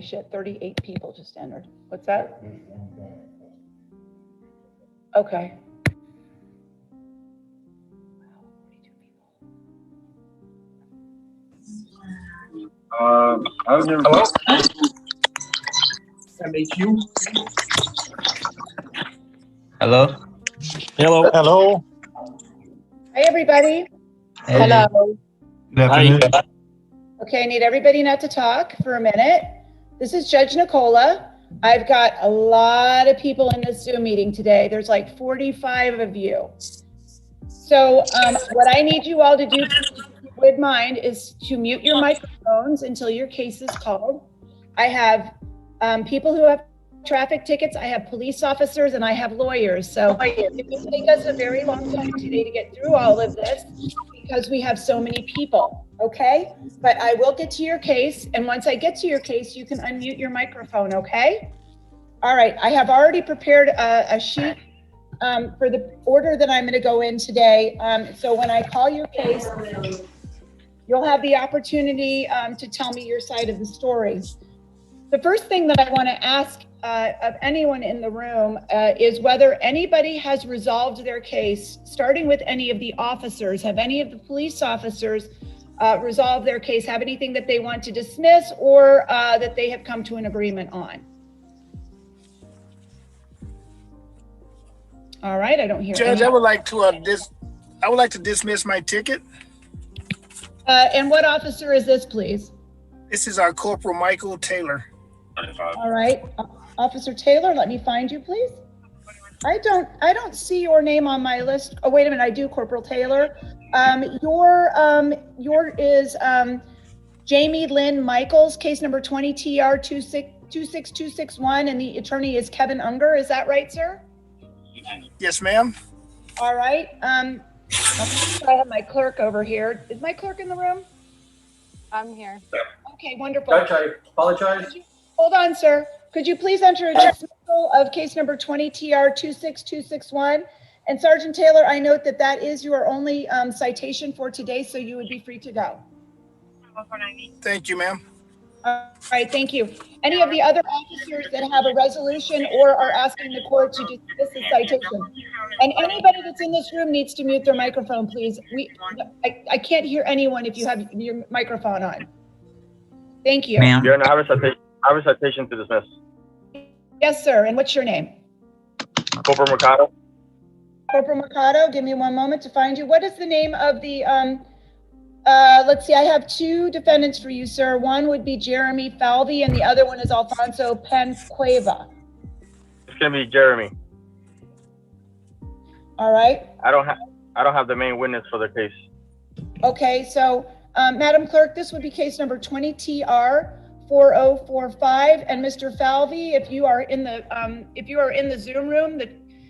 Holy shit, 38 people just entered. What's that? Okay. Hello? MHU? Hello? Hello. Hello. Hi, everybody. Hey. Hello. Good afternoon. Okay, I need everybody not to talk for a minute. This is Judge Nicola. I've got a lot of people in this Zoom meeting today. There's like 45 of you. So what I need you all to do, if you would mind, is to mute your microphones until your case is called. I have people who have traffic tickets, I have police officers, and I have lawyers. So it will take us a very long time today to get through all of this because we have so many people, okay? But I will get to your case, and once I get to your case, you can unmute your microphone, okay? All right, I have already prepared a sheet for the order that I'm going to go in today. So when I call your case, you'll have the opportunity to tell me your side of the story. The first thing that I want to ask of anyone in the room is whether anybody has resolved their case, starting with any of the officers. Have any of the police officers resolved their case, have anything that they want to dismiss or that they have come to an agreement on? All right, I don't hear. Judge, I would like to dismiss my ticket. And what officer is this, please? This is our Corporal Michael Taylor. All right, Officer Taylor, let me find you, please. I don't see your name on my list. Oh, wait a minute, I do, Corporal Taylor. Your is Jamie Lynn Michaels, case number 20 TR 26261, and the attorney is Kevin Unger. Is that right, sir? Yes, ma'am. All right. I have my clerk over here. Is my clerk in the room? I'm here. Okay, wonderful. Judge, I apologize. Hold on, sir. Could you please enter a dismissal of case number 20 TR 26261? And Sergeant Taylor, I note that that is your only citation for today, so you would be free to go. Thank you, ma'am. All right, thank you. Any of the other officers that have a resolution or are asking the court to dismiss the citation? And anybody that's in this room needs to mute their microphone, please. I can't hear anyone if you have your microphone on. Thank you. Ma'am. Your Honor, I have a citation to dismiss. Yes, sir. And what's your name? Corporal Mercado. Corporal Mercado, give me one moment to find you. What is the name of the, let's see, I have two defendants for you, sir. One would be Jeremy Falvey and the other one is Alfonso Pencueva. It's gonna be Jeremy. All right. I don't have the main witness for the case. Okay, so Madam Clerk, this would be case number 20 TR 4045, and Mr. Falvey, if you are in the Zoom room, the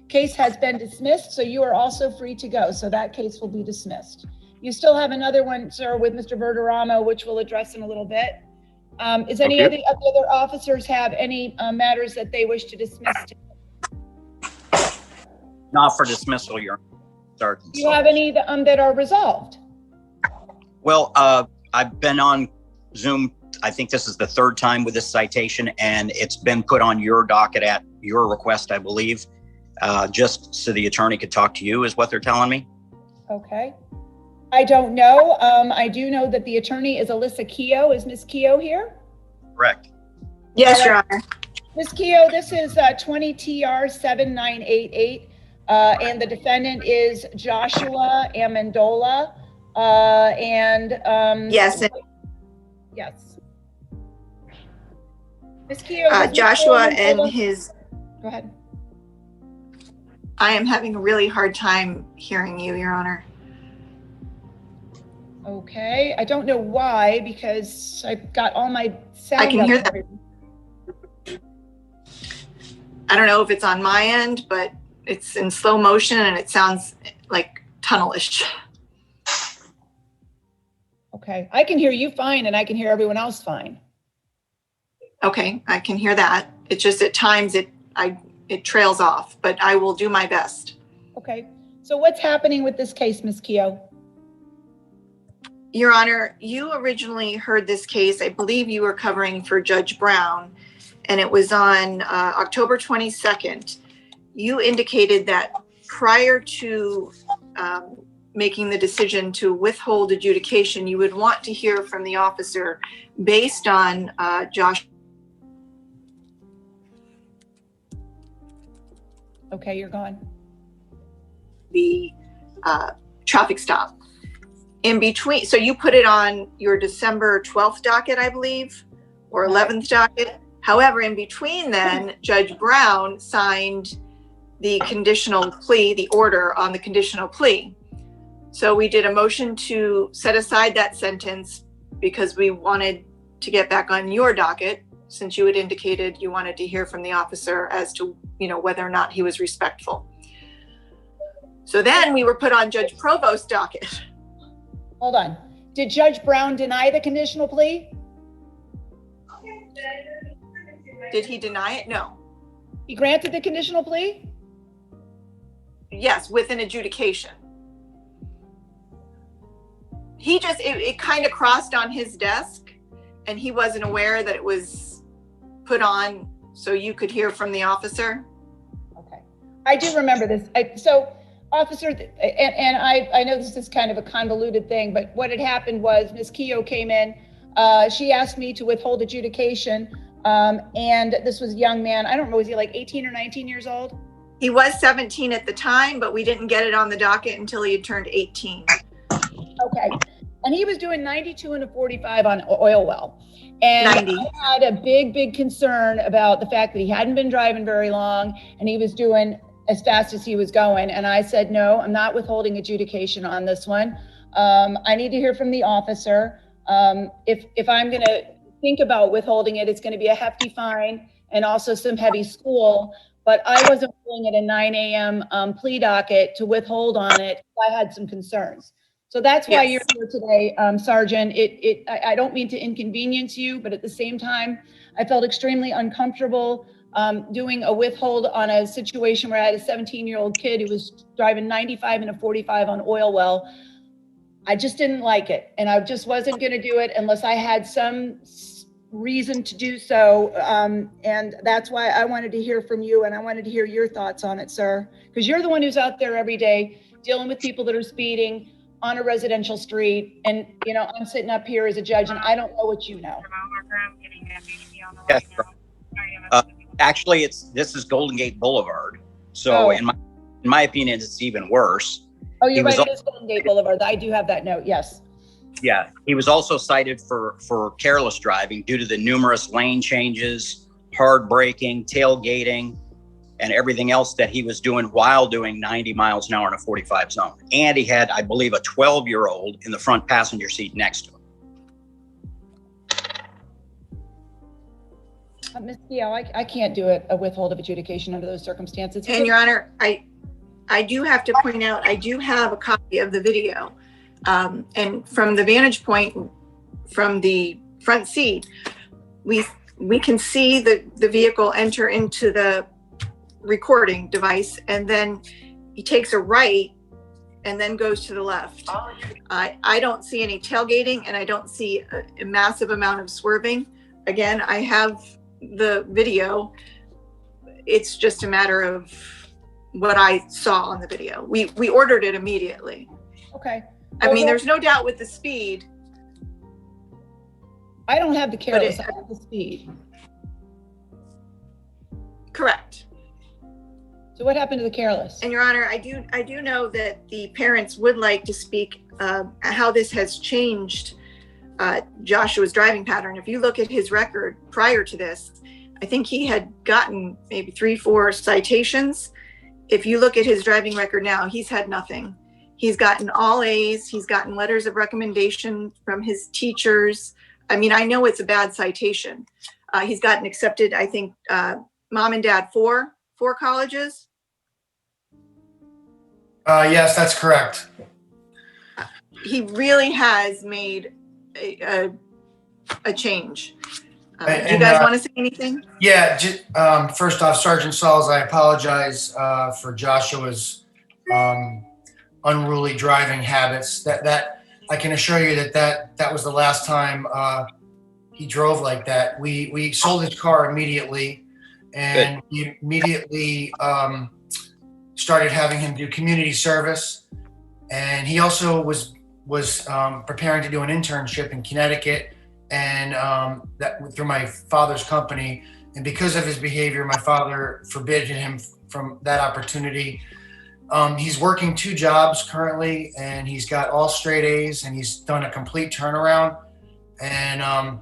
case has been dismissed, so you are also free to go. So that case will be dismissed. You still have another one, sir, with Mr. Verderamo, which we'll address in a little bit. Is any of the other officers have any matters that they wish to dismiss? Not for dismissal, Your Sergeant. Do you have any that are resolved? Well, I've been on Zoom. I think this is the third time with this citation, and it's been put on your docket at your request, I believe, just so the attorney could talk to you, is what they're telling me. Okay. I don't know. I do know that the attorney is Alyssa Keogh. Is Ms. Keogh here? Correct. Yes, Your Honor. Ms. Keogh, this is 20 TR 7988, and the defendant is Joshua Amendola. Yes. Yes. Ms. Keogh. Joshua and his. Go ahead. I am having a really hard time hearing you, Your Honor. Okay. I don't know why, because I've got all my sound. I can hear that. Here. I don't know if it's on my end, but it's in slow motion and it sounds like tunnelish. Okay. I can hear you fine and I can hear everyone else fine. Okay, I can hear that. It's just at times it trails off, but I will do my best. Okay. So what's happening with this case, Ms. Keogh? Your Honor, you originally heard this case, I believe you were covering for Judge Brown, and it was on October 22nd. You indicated that prior to making the decision to withhold adjudication, you would want to hear from the officer based on Josh. Okay, you're gone. The traffic stop. In between, so you put it on your December 12th docket, I believe, or 11th docket. However, in between then, Judge Brown signed the conditional plea, the order on the conditional plea. So we did a motion to set aside that sentence because we wanted to get back on your docket, since you had indicated you wanted to hear from the officer as to, whether or not he was respectful. So then we were put on Judge Provost's docket. Hold on. Did Judge Brown deny the conditional plea? Did he deny it? No. He granted the conditional plea? Yes, with an adjudication. He just, it kind of crossed on his desk and he wasn't aware that it was put on so you could hear from the officer. Okay. I do remember this. Officer, and I know this is kind of a convoluted thing, but what had happened was Ms. Keogh came in. She asked me to withhold adjudication. And this was a young man. I don't know, was he like 18 or 19 years old? He was 17 at the time, but we didn't get it on the docket until he had turned 18. Okay. And he was doing 92 and a 45 on oil well. And 90. I had a big concern about the fact that he hadn't been driving very long and he was doing as fast as he was going. And I said, no, I'm not withholding adjudication on this one. I need to hear from the officer. If I'm going to think about withholding it, it's going to be a hefty fine and also some heavy school. But I wasn't willing at a 9 a.m. Plea docket to withhold on it. I had some concerns. So that's why you're here today, Sergeant. I don't mean to inconvenience you, but at the same time, I felt extremely uncomfortable doing a withhold on a situation where I had a 17-year-old kid who was driving 95 and a 45 on oil well. I just didn't like it. And I just wasn't going to do it unless I had some reason to do so. And that's why I wanted to hear from you and I wanted to hear your thoughts on it, sir. Because you're the one who's out there every day dealing with people that are speeding on a residential street. And, I'm sitting up here as a judge and I don't know what you know. Yes, actually, this is Golden Gate Boulevard. So in my opinion, it's even worse. Oh, you're right. It is Golden Gate Boulevard. I do have that note. Yes. Yeah. He was also cited for careless driving due to the numerous lane changes, hard braking, tailgating, and everything else that he was doing while doing 90 miles an hour in a 45 zone. And he had, I believe, a 12-year-old in the front passenger seat next to him. Ms. Keogh, I can't do a withhold of adjudication under those circumstances. And Your Honor, I do have to point out, I do have a copy of the video. And from the vantage point, from the front seat, we can see the vehicle enter into the recording device, and then he takes a right and then goes to the left. I don't see any tailgating and I don't see a massive amount of swerving. Again, I have the video. It's just a matter of what I saw on the video. We ordered it immediately. Okay. I mean, there's no doubt with the speed. I don't have the careless, I have the speed. Correct. So what happened to the careless? And Your Honor, I do know that the parents would like to speak how this has changed Joshua's driving pattern. If you look at his record prior to this, I think he had gotten maybe 3-4 citations. If you look at his driving record now, he's had nothing. He's gotten all A's. He's gotten letters of recommendation from his teachers. I mean, I know it's a bad citation. He's gotten accepted, I think, mom and dad, four colleges. Yes, that's correct. He really has made a change. Do you guys want to say anything? Yeah. First off, Sergeant Sauls, I apologize for Joshua's unruly driving habits. That I can assure you that was the last time he drove like that. We sold his car immediately, and we immediately started having him do community service. And he also was preparing to do an internship in Connecticut, and that through my father's company. And because of his behavior, my father forbid him from that opportunity. He's working 2 jobs currently, and he's got all straight A's, and he's done a complete turnaround. And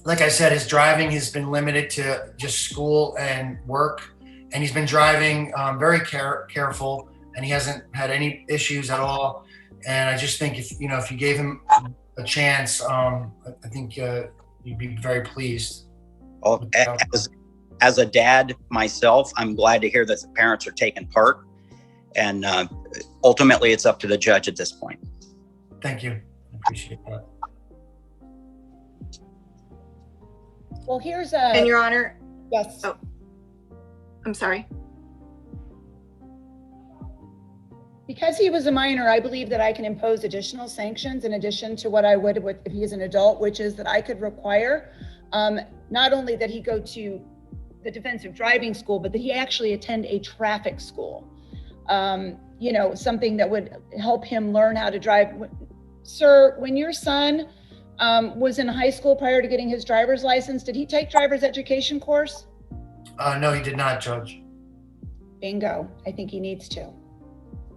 like I said, his driving has been limited to just school and work, and he's been driving very careful, and he hasn't had any issues at all. And I just think if you gave him a chance, I think you'd be very pleased. Well, as a dad myself, I'm glad to hear that the parents are taking part, and ultimately it's up to the judge at this point. Thank you. I appreciate that. Well, here's And Your Honor, yes. oh, I'm sorry. Because he was a minor, I believe that I can impose additional sanctions in addition to what I would if he is an adult, which is that I could require not only that he go to the defensive driving school, but that he actually attend a traffic school. Something that would help him learn how to drive. Sir, when your son was in high school prior to getting his driver's license, did he take driver's education course? No, he did not, Judge. Bingo. I think he needs to.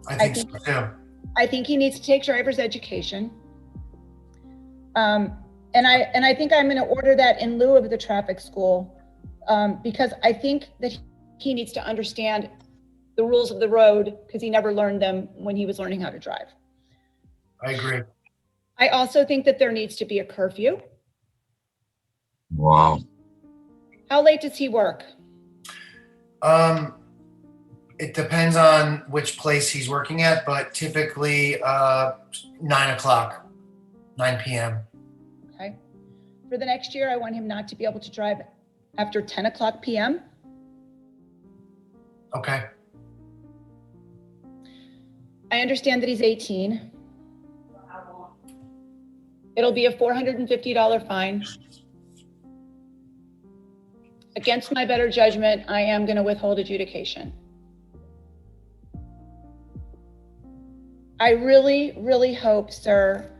I think so too. I think he needs to take driver's education. And I think I'm going to order that in lieu of the traffic school, because I think that he needs to understand the rules of the road, because he never learned them when he was learning how to drive. I agree. I also think that there needs to be a curfew. Wow. How late does he work? It depends on which place he's working at, but typically 9 p.m. Okay. For the next year, I want him not to be able to drive after 10 o'clock p.m. Okay. I understand that he's 18. It'll be a $450 fine. Against my better judgment, I am going to withhold adjudication. I really, really hope, sir,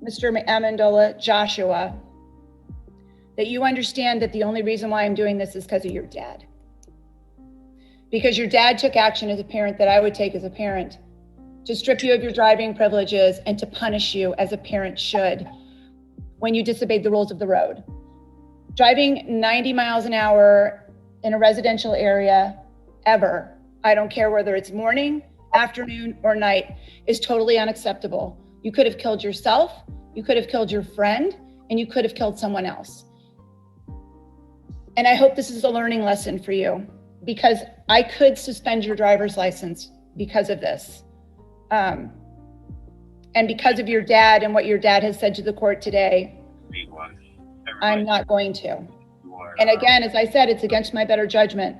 Mr. Amendola, Joshua, that you understand that the only reason why I'm doing this is because of your dad. Because your dad took action as a parent that I would take as a parent to strip you of your driving privileges and to punish you as a parent should when you disobeyed the rules of the road. Driving 90 miles an hour in a residential area ever, I don't care whether it's morning, afternoon, or night, is totally unacceptable. You could have killed yourself, you could have killed your friend, and you could have killed someone else. And I hope this is a learning lesson for you, because I could suspend your driver's license because of this. And because of your dad and what your dad has said to the court today, I'm not going to. And again, as I said, it's against my better judgment.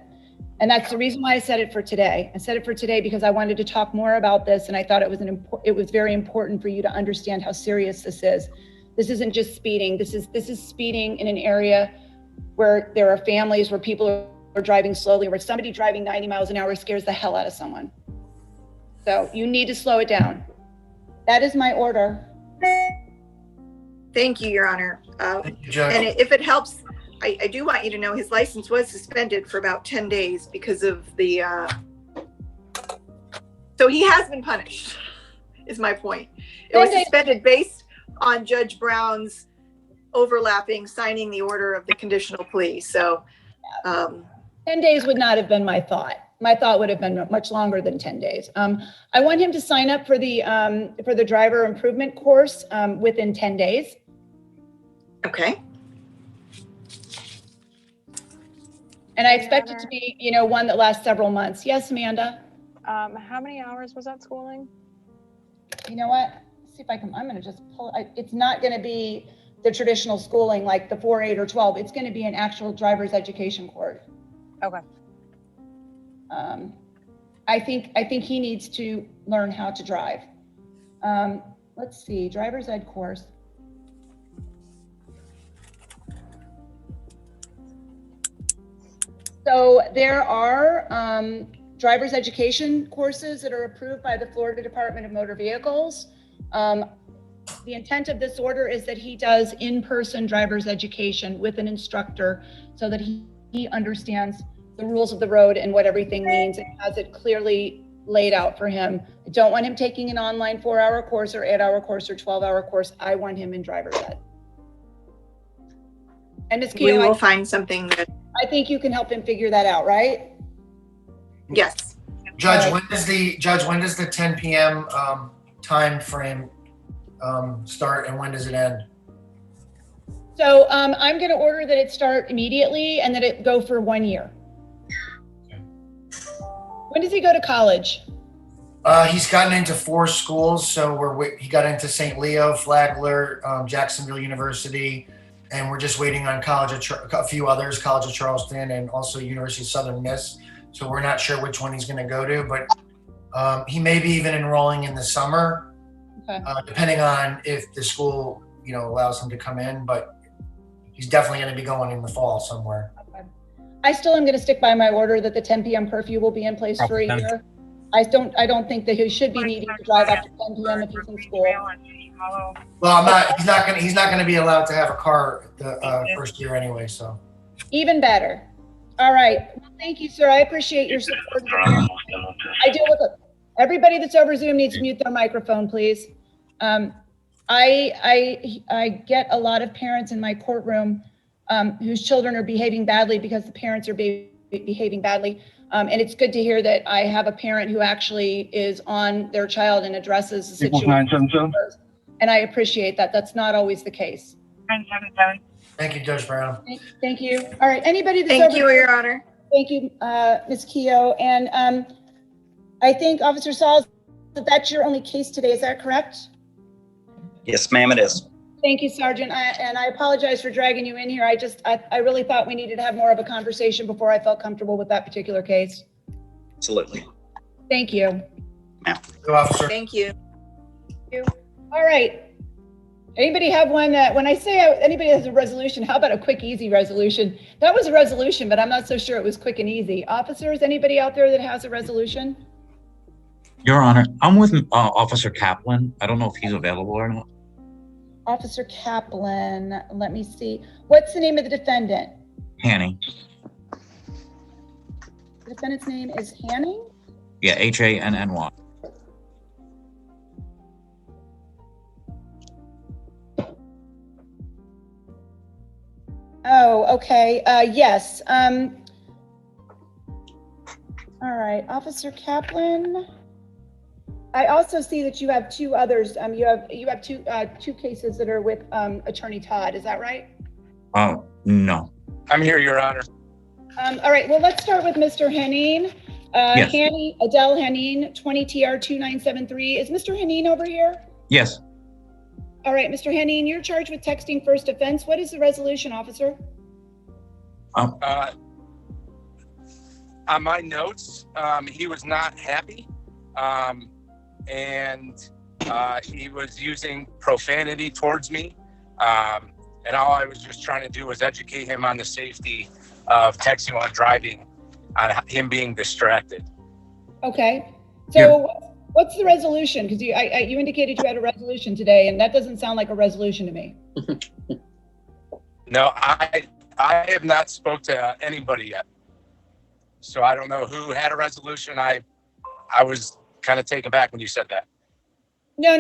And that's the reason why I said it for today. I said it for today because I wanted to talk more about this, and I thought it was very important for you to understand how serious this is. This isn't just speeding. This is speeding in an area where there are families, where people are driving slowly, where somebody driving 90 miles an hour scares the hell out of someone. So you need to slow it down. That is my order. Thank you, Your Honor. Thank you, Judge. And if it helps, I do want you to know his license was suspended for about 10 days because of the, so he has been punished, is my point. It was suspended based on Judge Brown's overlapping signing the order of the conditional plea. So 10 days would not have been my thought. My thought would have been much longer than 10 days. I want him to sign up for the driver improvement course within 10 days. Okay. And I expect it to be, one that lasts several months. Yes, Amanda? How many hours was that schooling? You know what? Let's see if I'm going to just pull, it's not going to be the traditional schooling like the 4, 8, or 12. It's going to be an actual driver's education course. Okay. I think he needs to learn how to drive. let's see, driver's ed course. So there are driver's education courses that are approved by the Florida Department of Motor Vehicles. The intent of this order is that he does in-person driver's education with an instructor so that he understands the rules of the road and what everything means and has it clearly laid out for him. I don't want him taking an online 4-hour course or 8-hour course or 12-hour course. I want him in driver's ed. And Ms. We Guido, will find something that, I think you can help him figure that out, right? yes. Judge, when does the 10 p.m. Time frame start and when does it end? So I'm going to order that it start immediately and that it go for 1 year. Okay. When does he go to college? He's gotten into 4 schools. So he got into St. Leo, Flagler, Jacksonville University, and we're just waiting on a few others, College of Charleston and also University of Southern Miss. So we're not sure which one he's going to go to, but he may be even enrolling in the summer, Okay. Depending on if the school, allows him to come in, but he's definitely going to be going in the fall somewhere. Okay. I still am going to stick by my order that the 10 p.m. curfew will be in place for a year. I don't think that he should be needing to drive after 10 p.m. if he's in school. Well, he's not going to be allowed to have a car the first year anyway, so. Even better. All right. Well, thank you, sir. I appreciate your support. I do look up. Everybody that's over Zoom needs to mute their microphone, please. I get a lot of parents in my courtroom whose children are behaving badly because the parents are behaving badly. And it's good to hear that I have a parent who actually is on their child and addresses the situation. And I appreciate that. That's not always the case. 977. Thank you, Judge Brown. Thank you. All right, anybody that's Thank over you, Your Honor. Thank you, Ms. Keogh. And I think Officer Sauls, that's your only case today, is that correct? Yes, ma'am, it is. Thank you, Sergeant. And I apologize for dragging you in here. I really thought we needed to have more of a conversation before I felt comfortable with that particular case. Absolutely. Thank you. Ma'am. Good officer. Thank you. All right. Anybody have one that, when I say anybody has a resolution, how about a quick, easy resolution? That was a resolution, but I'm not so sure it was quick and easy. Officers, anybody out there that has a resolution? Your Honor, I'm with Officer Kaplan. I don't know if he's available or not. Officer Kaplan, let me see. What's the name of the defendant? Hanning. The defendant's name is Hanning? Yeah, Hanny. Oh, okay. Yes. All right, Officer Kaplan. I also see that you have 2 others. You have two cases that are with Attorney Todd. Is that right? Oh, no. I'm here, Your Honor. All right. Well, let's start with Mr. Hanine. Yes. Adele Hanine, 20 TR 2973. Is Mr. Hanine over here? Yes. All right, Mr. Hanine, you're charged with texting first offense. What is the resolution, officer? On my notes, he was not happy, and he was using profanity towards me, and all I was just trying to do was educate him on the safety of texting while driving, on him being distracted. Okay. So what's the resolution? Because you indicated you had a resolution today, and that doesn't sound like a resolution to me. No, I have not spoke to anybody yet. So I don't know who had a resolution. I was kind of taken back when you said that. No.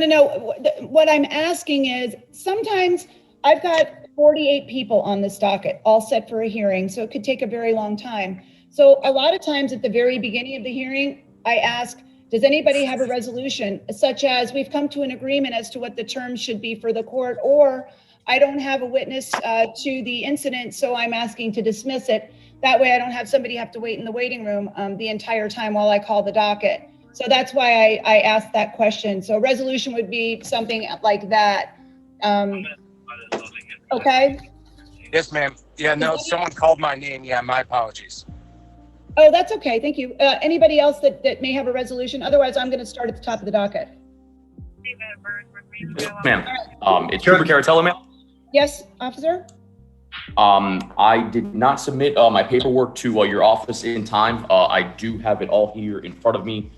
What I'm asking is, sometimes I've got 48 people on this docket, all set for a hearing, so it could take a very long time. So a lot of times at the very beginning of the hearing, I ask, does anybody have a resolution, such as we've come to an agreement as to what the terms should be for the court, or I don't have a witness to the incident, so I'm asking to dismiss it. That way I don't have somebody have to wait in the waiting room the entire time while I call the docket. So that's why I asked that question. So resolution would be something like that. Okay? Yes, ma'am. Yeah, no, someone called my name. Yeah, my apologies. Oh, that's okay. Thank you. Anybody else that may have a resolution? Otherwise, I'm going to start at the top of the docket. Ma'am, it's Trooper Caratello, ma'am. Yes, officer? I did not submit my paperwork to your office in time. I do have it all here in front of me,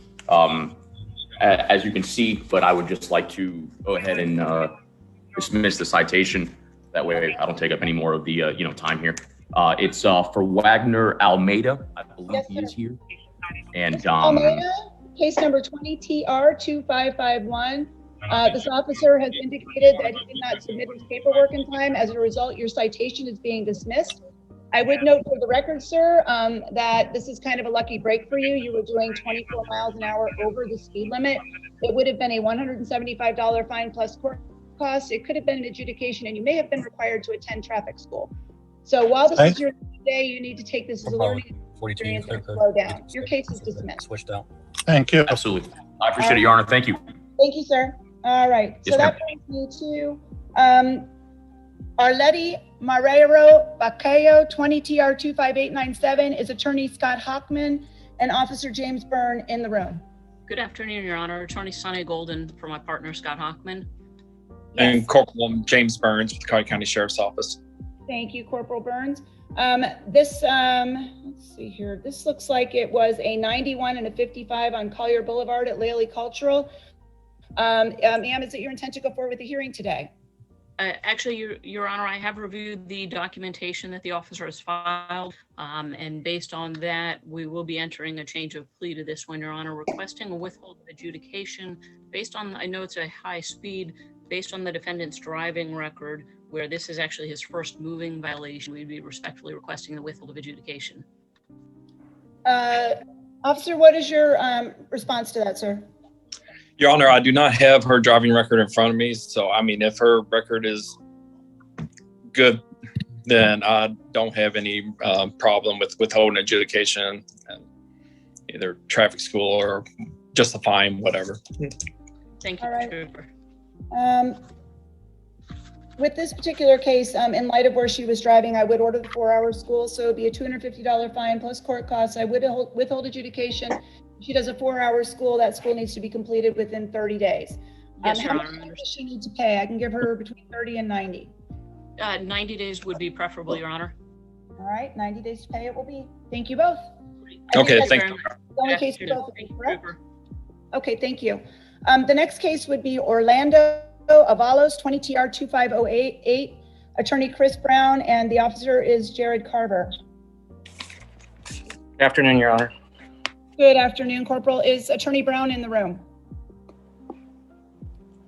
as you can see, but I would just like to go ahead and dismiss the citation. That way I don't take up any more of the time here. It's for Wagner Almeida. I believe Yes, he is sir. here. And Almeida, case number 20TR2551. This officer has indicated that he did not submit his paperwork in time. As a result, your citation is being dismissed. I would note for the record, sir, that this is kind of a lucky break for you. You were doing 24 miles an hour over the speed limit. It would have been a $175 fine plus court costs. It could have been an adjudication, and you may have been required to attend traffic school. So while this is your day, you need to take this as a learning experience and slow down. Your case is dismissed. Switched out. Thank you. absolutely. I appreciate it, Your Honor. Thank you. Thank you, sir. All right. Yes, So that brings me to Arleti Marrero Bacayo, 20TR25897, is attorney Scott Hockman and Officer James Byrne in the room. Good afternoon, Your Honor. Attorney Sonny Golden for my partner, Scott Hockman. And Corporal James Burns with the Collier County Sheriff's Office. Thank you, Corporal Burns. Let's see here. This looks like it was a 91 and a 55 on Collier Boulevard at Laley Cultural. Ma'am, is it your intent to go forward with the hearing today? Actually, Your Honor, I have reviewed the documentation that the officer has filed, and based on that, we will be entering a change of plea to this one, Your Honor, requesting a withhold of adjudication based on, I know it's a high speed, based on the defendant's driving record, where this is actually his first moving violation. We'd be respectfully requesting the withhold of adjudication. Officer, what is your response to that, sir? Your Honor, I do not have her driving record in front of me. So, I mean, if her record is good, then I don't have any problem with withholding adjudication, and either traffic school or just a fine, whatever. Thank you, right. Trooper. With this particular case, in light of where she was driving, I would order the 4-hour school. So it'd be a $250 fine plus court costs. I would withhold adjudication. If she does a 4-hour school, that school needs to be completed within 30 days. Yes, Your How Honor. much does she need to pay? I can give her between 30 and 90. 90 days would be preferable, Your Honor. All right, 90 days to pay it will be. Thank you both. Okay, that's thank you. the only case for both of you, Thank you, correct? Trooper. Okay, thank you. The next case would be Orlando Avalos, 20TR2508, attorney Chris Brown, and the officer is Jared Carver. Good afternoon, Your Honor. Good afternoon, Corporal. Is Attorney Brown in the room?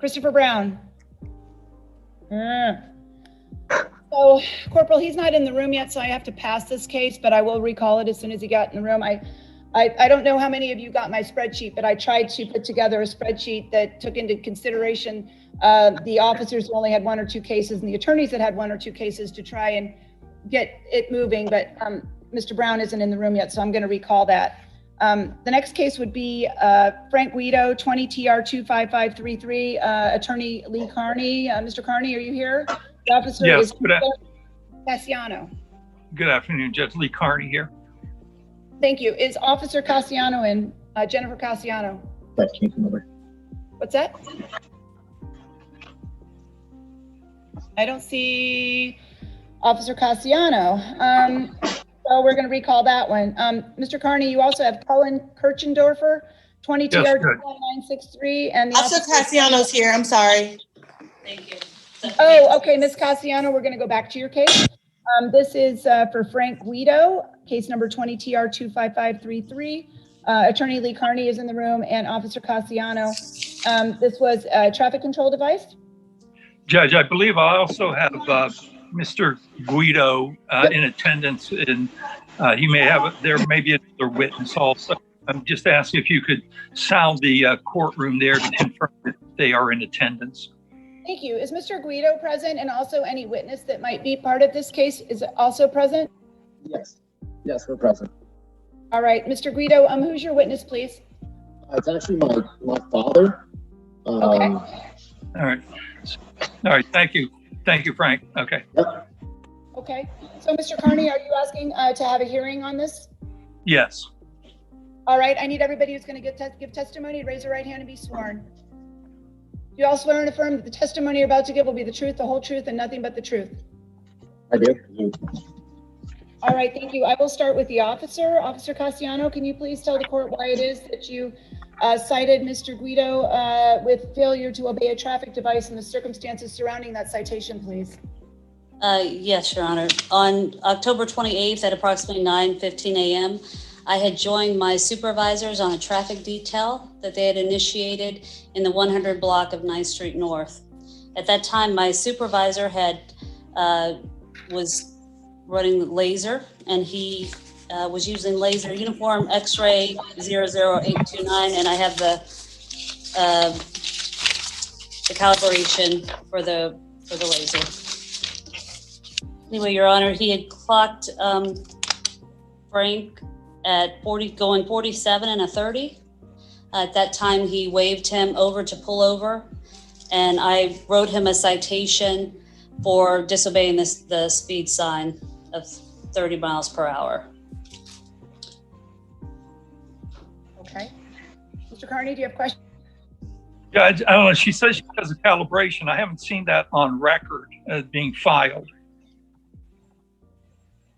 Christopher Brown. So, Corporal, he's not in the room yet, so I have to pass this case, but I will recall it as soon as he got in the room. I don't know how many of you got my spreadsheet, but I tried to put together a spreadsheet that took into consideration the officers who only had 1 or 2 cases and the attorneys that had 1 or 2 cases to try and get it moving, but Mr. Brown isn't in the room yet, so I'm going to recall that. The next case would be Frank Guido, 20TR25533, attorney Lee Carney. Mr. Carney, are you here? The officer Yes, is Cassiano. Good afternoon, Judge Lee Carney here. Thank you. Is Officer Cassiano in? Jennifer Cassiano. What's that? I don't see Officer Cassiano. So we're going to recall that one. Mr. Carney, you also have Cullen Kirchdorfer, 20TR2963, and the Officer Cassiano's here. I'm sorry. Thank you. Oh, okay, Ms. Cassiano, we're going to go back to your case. This is for Frank Guido, case number 20TR25533. Attorney Lee Carney is in the room, and Officer Cassiano. This was a traffic control device. Judge, I believe I also have Mr. Guido in attendance, and there may be another witness also. I'm just asking if you could sound the courtroom there to confirm that they are in attendance. Thank you. Is Mr. Guido present, and also any witness that might be part of this case is also present? Yes. Yes, we're present. All right, Mr. Guido, who's your witness, please? It's actually my father. Okay. All right. All right. Thank you. Thank you, Frank. Okay. Yep. Okay. So, Mr. Carney, are you asking to have a hearing on this? Yes. All right. I need everybody who's going to give testimony to raise their right hand and be sworn. You all swear and affirm that the testimony you're about to give will be the truth, the whole truth, and nothing but the truth? I do. All right, thank you. I will start with the officer. Officer Castellano, can you please tell the court why it is that you cited Mr. Guido with failure to obey a traffic device and the circumstances surrounding that citation, please? Yes, Your Honor. On October 28th at approximately 9:15 a.m., I had joined my supervisors on a traffic detail that they had initiated in the 100 block of 9th Street North. At that time, my supervisor was running laser, and he was using laser uniform X-ray 00829, and I have the calibration for the laser. Anyway, Your Honor, he had clocked Frank at 40, going 47 and a 30. At that time, he waved him over to pull over, and I wrote him a citation for disobeying the speed sign of 30 miles per hour. Okay. Mr. Carney, do you have questions? Yeah, I don't know. She says she does a calibration. I haven't seen that on record as being filed.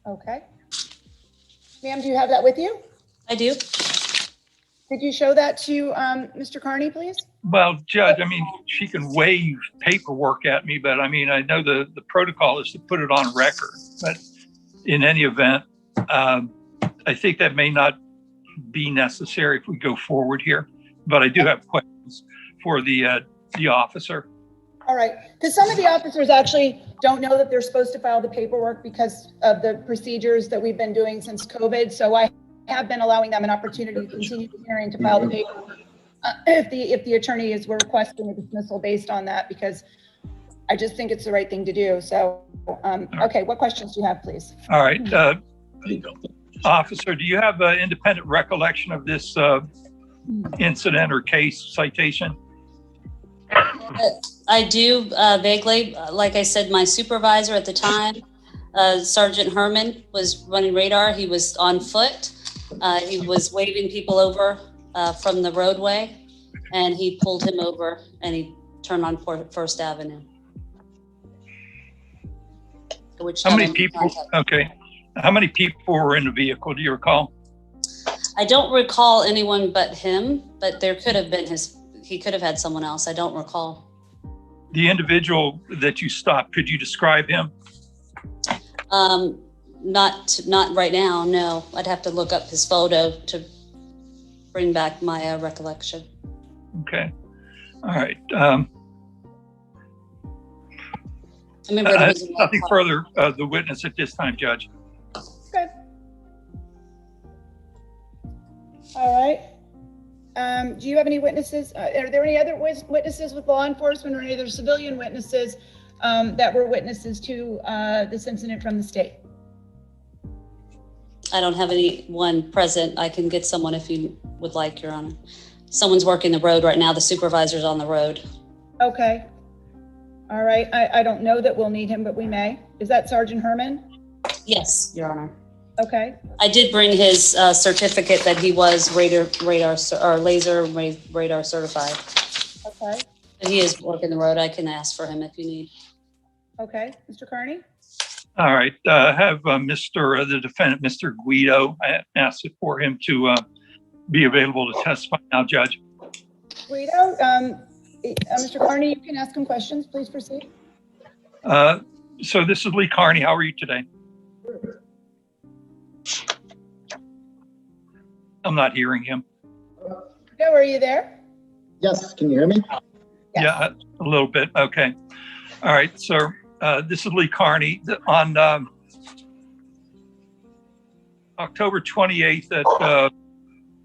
Okay. Ma'am, do you have that with you? I do. Could you show that to Mr. Carney, please? Well, Judge, I mean, she can waive paperwork at me, but I mean, I know the protocol is to put it on record. But in any event, I think that may not be necessary if we go forward here. But I do have questions for the officer. All right, because some of the officers actually don't know that they're supposed to file the paperwork because of the procedures that we've been doing since COVID. So I have been allowing them an opportunity to continue the hearing to file the paperwork if the attorney is requesting a dismissal based on that, because I just think it's the right thing to do. So, okay, what questions do you have, please? All right, officer, do you have an independent recollection of this incident or case citation? I do vaguely. Like I said, my supervisor at the time, Sergeant Herman, was running radar. He was on foot. He was waving people over from the roadway, and he pulled him over and he turned on First Avenue. How many people? Okay. How many people were in the vehicle? Do you recall? I don't recall anyone but him, but there could have been he could have had someone else. I don't recall. The individual that you stopped, could you describe him? Not right now, no. I'd have to look up his photo to bring back my recollection. Okay. All right. Nothing further, the witness at this time, Judge. Okay. All right. Do you have any witnesses? Are there any other witnesses with law enforcement or any other civilian witnesses that were witnesses to this incident from the state? I don't have anyone present. I can get someone if you would like, Your Honor. Someone's working the road right now. The supervisor's on the road. Okay. All right. I don't know that we'll need him, but we may. Is that Sergeant Herman? Yes, Your Honor. Okay. I did bring his certificate that he was laser radar certified. Okay. But he is working the road. I can ask for him if you need. Okay. Mr. Carney? All right. Have the defendant, Mr. Guido, I asked for him to be available to testify now, Judge. Guido, Mr. Carney, you can ask him questions. Please proceed. So this is Lee Carney. How are you today? I'm not hearing him. Guido, are you there? Yes, can you hear me? Yes. Yeah, a little bit. Okay. All right, sir. This is Lee Carney. On October 28th at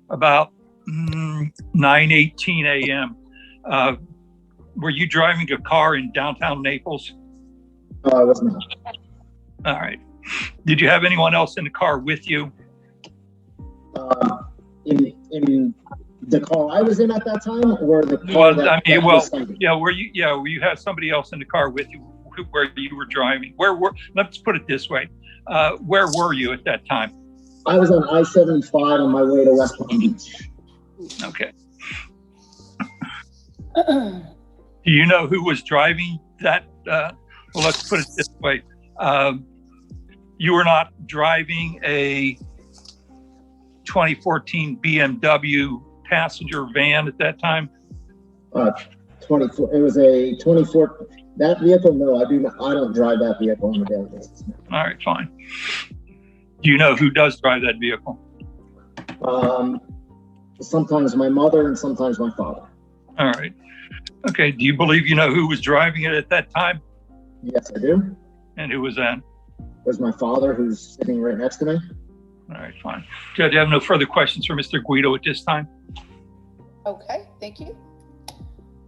about 9:18 a.m., were you driving a car in downtown Naples? I was not. All right. Did you have anyone else in the car with you? In the car I was in at that time, or the car were you had somebody else in the car with you where you were driving? Let's put it this way. Where were you at that time? I was on I-75 on my way to West Palm Beach. Okay. Do you know who was driving that? Well, let's put it this way. You were not driving a 2014 BMW passenger van at that time? 24. It was a 24. That vehicle, no, I do not. I don't drive that vehicle on a daily basis. All right, fine. Do you know who does drive that vehicle? Sometimes my mother and sometimes my father. All right. Okay. Do you believe you know who was driving it at that time? Yes, I do. And who was that? It was my father, who's sitting right next to me. All right, fine. Judge, I have no further questions for Mr. Guido at this time. Okay, thank you.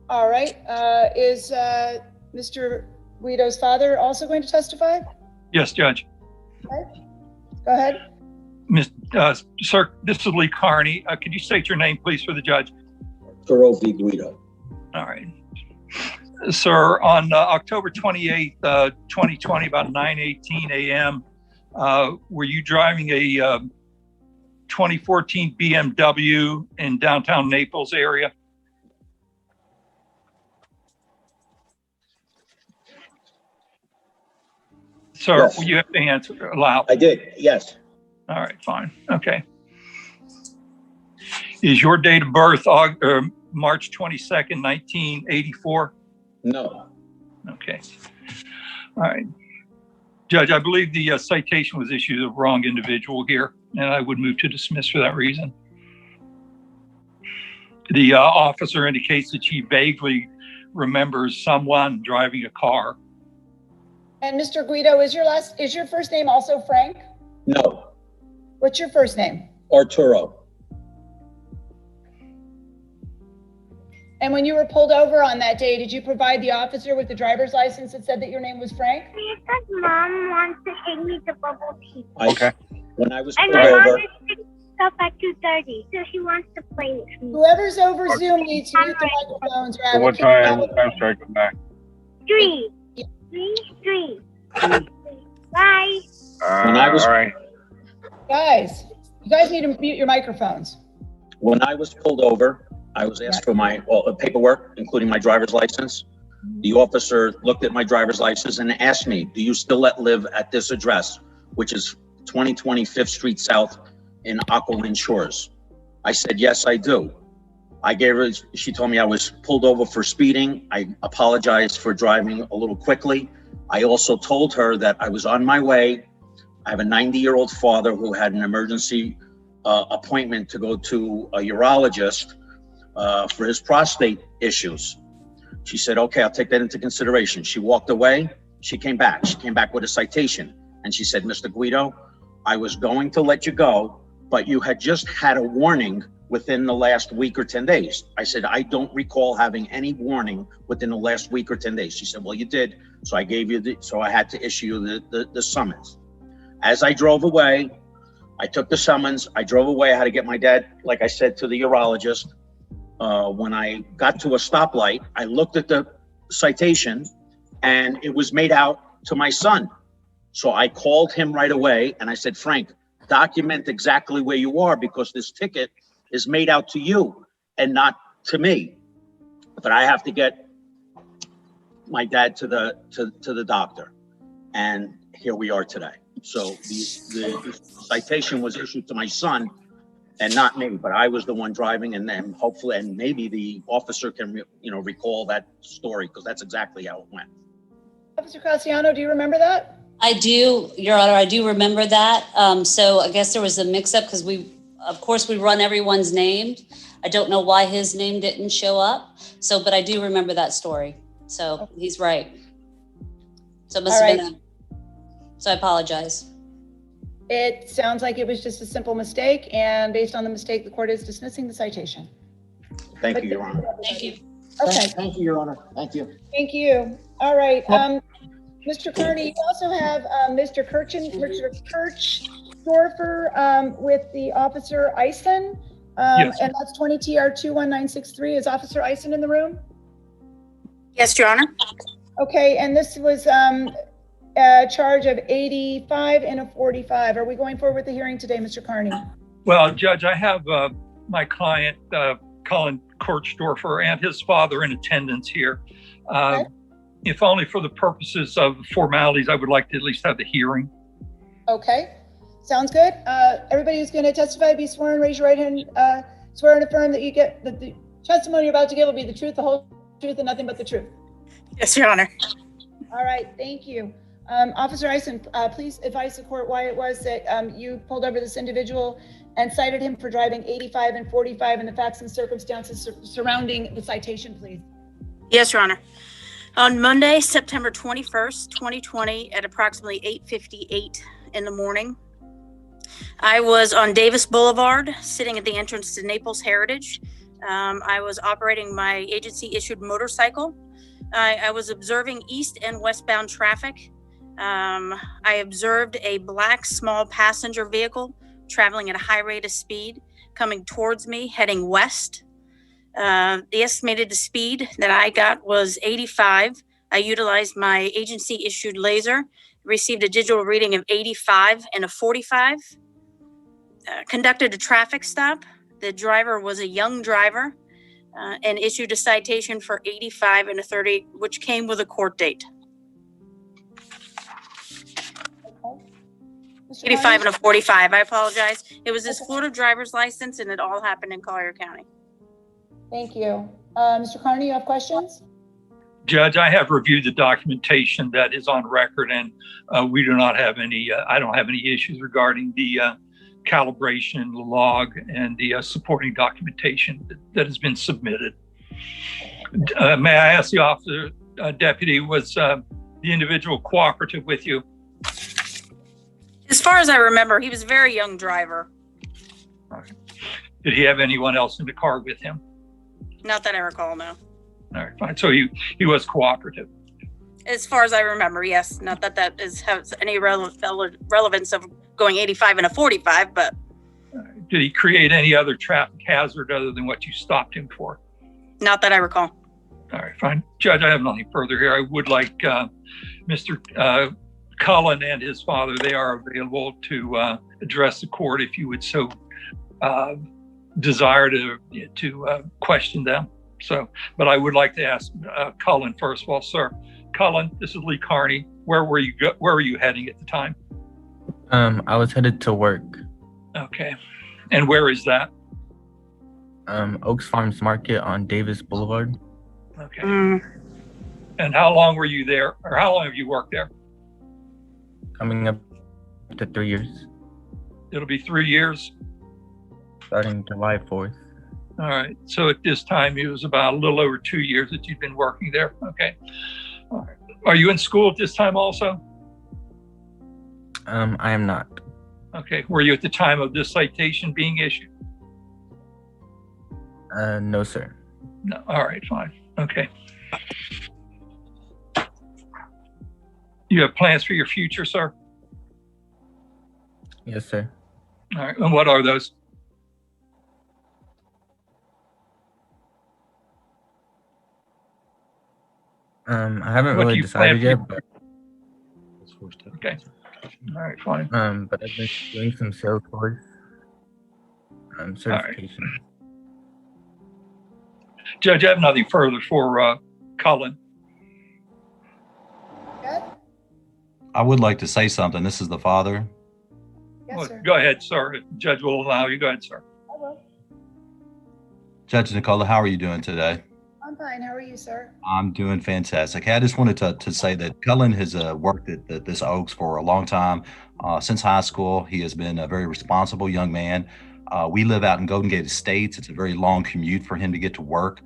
All right, is Mr. Guido's father also going to testify? Yes, Judge. Okay. Go ahead. Sir, this is Lee Carney. Could you state your name, please, for the judge? Karofi Guido. All right. Sir, on October 28th, 2020, about 9:18 a.m., were you driving a 2014 BMW in downtown Naples area? Sir, Yes. You have to answer aloud. I did, yes. All right, fine. Okay. Is your date of birth March 22nd, 1984? No. Okay. All right. Judge, I believe the citation was issued to the wrong individual here, and I would move to dismiss for that reason. The officer indicates that she vaguely remembers someone driving a car. And Mr. Guido, is your first name also Frank? No. What's your first name? Arturo. And when you were pulled over on that day, did you provide the officer with the driver's license that said that your name was Frank? Because Mom wants to take me to bubble tea. Okay. When I was And pulled my mom over, is picking up at 2:30, so she wants to play with me. Whoever's over Zoom needs to mute the microphones or I will What kick you out. time should I come back? 3. Bye. When I was- all right. Guys, you guys need to mute your microphones. when I was pulled over, I was asked for my paperwork, including my driver's license. The officer looked at my driver's license and asked me, do you still live at this address, which is 2020 5th Street South in Aqualand Shores? I said, yes, I do. I gave her, she told me I was pulled over for speeding. I apologized for driving a little quickly. I also told her that I was on my way. I have a 90-year-old father who had an emergency appointment to go to a urologist for his prostate issues. She said, okay, I'll take that into consideration. She walked away. She came back. She came back with a citation. And she said, Mr. Guido, I was going to let you go, but you had just had a warning within the last week or 10 days. I said, I don't recall having any warning within the last week or 10 days. She said, well, you did. So I gave you so I had to issue the summons. As I drove away, I took the summons. I drove away. I had to get my dad, like I said, to the urologist. When I got to a stoplight, I looked at the citation and it was made out to my son. So I called him right away and I said, Frank, document exactly where you are because this ticket is made out to you and not to me. But I have to get my dad to the doctor. And here we are today. So the citation was issued to my son and not me, but I was the one driving, and then hopefully, and maybe the officer can, recall that story because that's exactly how it went. Officer Cassiano, do you remember that? I do, Your Honor, I do remember that. So I guess there was a mix-up because of course, we run everyone's name. I don't know why his name didn't show up. So, but I do remember that story. So he's right. So it must have been so I apologize. It sounds like it was just a simple mistake, and based on the mistake, the court is dismissing the citation. Thank you, Your Honor. Thank you. Okay. Thank you, Your Honor. Thank you. Thank you. All right. Mr. Kearney, you also have Mr. Kirchdorfer with the Officer Eisen. Yes. And that's 20 TR 21963. Is Officer Eisen in the room? Yes, Your Honor. Okay, and this was a charge of 85 and a 45. Are we going forward with the hearing today, Mr. Kearney? Well, Judge, I have my client, Colin Kirchdorfer, and his father in attendance here. If only for the purposes of formalities, I would like to at least have the hearing. Okay, sounds good. Everybody who's going to testify, be sworn, raise your right hand, swear and affirm that you get that the testimony you're about to give will be the truth, the whole truth, and nothing but the truth. Yes, Your Honor. All right, thank you. Officer Eisen, please advise the court why it was that you pulled over this individual and cited him for driving 85 and 45 and the facts and circumstances surrounding the citation, please. Yes, Your Honor. On Monday, September 21st, 2020, at approximately 8:58 in the morning, I was on Davis Boulevard, sitting at the entrance to Naples Heritage. I was operating my agency-issued motorcycle. I was observing east and westbound traffic. I observed a black small passenger vehicle traveling at a high rate of speed, coming towards me, heading west. The estimated speed that I got was 85. I utilized my agency issued laser, received a digital reading of 85 and a 45. Conducted a traffic stop. The driver was a young driver and issued a citation for 85 and a 30, which came with a court date. 85 and a 45, I apologize. It was his Florida driver's license and it all happened in Collier County. Thank you. Mr. Carney, you have questions? Judge, I have reviewed the documentation that is on record, and we do not have any, I don't have any issues regarding the calibration, the log, and the supporting documentation that has been submitted. May I ask the officer, deputy, was the individual cooperative with you? As far as I remember, he was a very young driver. Okay. Did he have anyone else in the car with him? Not that I recall, no. All right, fine. So he was cooperative. As far as I remember, yes. Not that that has any relevance of going 85 and a 45, but. Did he create any other traffic hazard other than what you stopped him for? Not that I recall. All right, fine. Judge, I have nothing further here. I would like Mr. Cullen and his father, they are available to address the court if you would so desire to question them. So, but I would like to ask Cullen first of all, sir. Cullen, this is Lee Carney. Where were you heading at the time? I was headed to work. Okay. And where is that? Oaks Farms Market on Davis Boulevard. Okay. And how long were you there, or how long have you worked there? Coming up to 3 years. It'll be 3 years? Starting July 4th. All right. So at this time, it was about a little over 2 years that you've been working there. Okay. All right. Are you in school at this time also? I am not. Okay. Were you at the time of this citation being issued? No, sir. No. All right. Fine. Okay. You have plans for your future, sir? Yes, sir. All right. And what are those? I haven't really decided yet, but okay. All right, fine. But I've been doing some sales course, certification. Right. Judge, I have nothing further for Cullen. I would like to say something. This is the father. Yes, sir. Go ahead, sir. If the judge will allow you. Go ahead, sir. I will. Judge Nicola, how are you doing today? I'm fine. How are you, sir? I'm doing fantastic. I just wanted to say that Cullen has worked at this Oaks for a long time. Since high school, he has been a very responsible young man. We live out in Golden Gate Estates. It's a very long commute for him to get to work.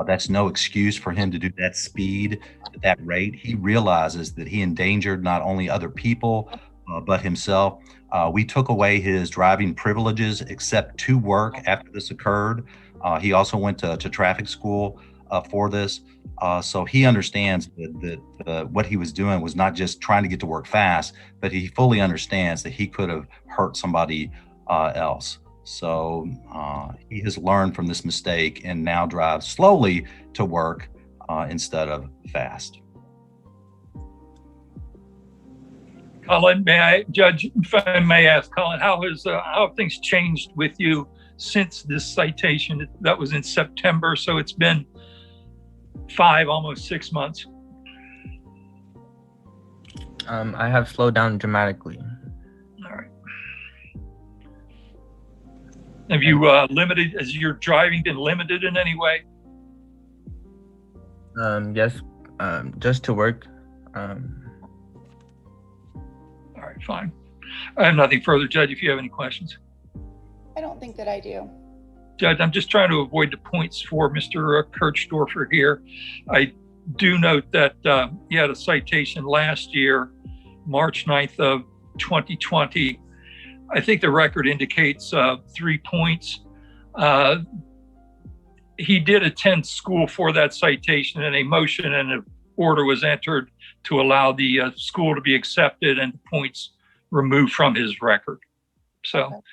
That's no excuse for him to do that speed at that rate. He realizes that he endangered not only other people, but himself. We took away his driving privileges except to work after this occurred. He also went to traffic school for this. So he understands that what he was doing was not just trying to get to work fast, but he fully understands that he could have hurt somebody else. So he has learned from this mistake and now drives slowly to work instead of fast. Cullen, Judge, if I may ask, Cullen, how have things changed with you since this citation? That was in September, so it's been 5, almost 6 months? I have slowed down dramatically. All right. Have you limited, has your driving been limited in any way? Yes, just to work. All right, fine. I have nothing further, Judge, if you have any questions. I don't think that I do. Judge, I'm just trying to avoid the points for Mr. Kirchdorfer here. I do note that he had a citation last year, March 9th of 2020. I think the record indicates 3 points. He did attend school for that citation, and a motion and an order was entered to allow the school to be accepted and the points removed from his record. So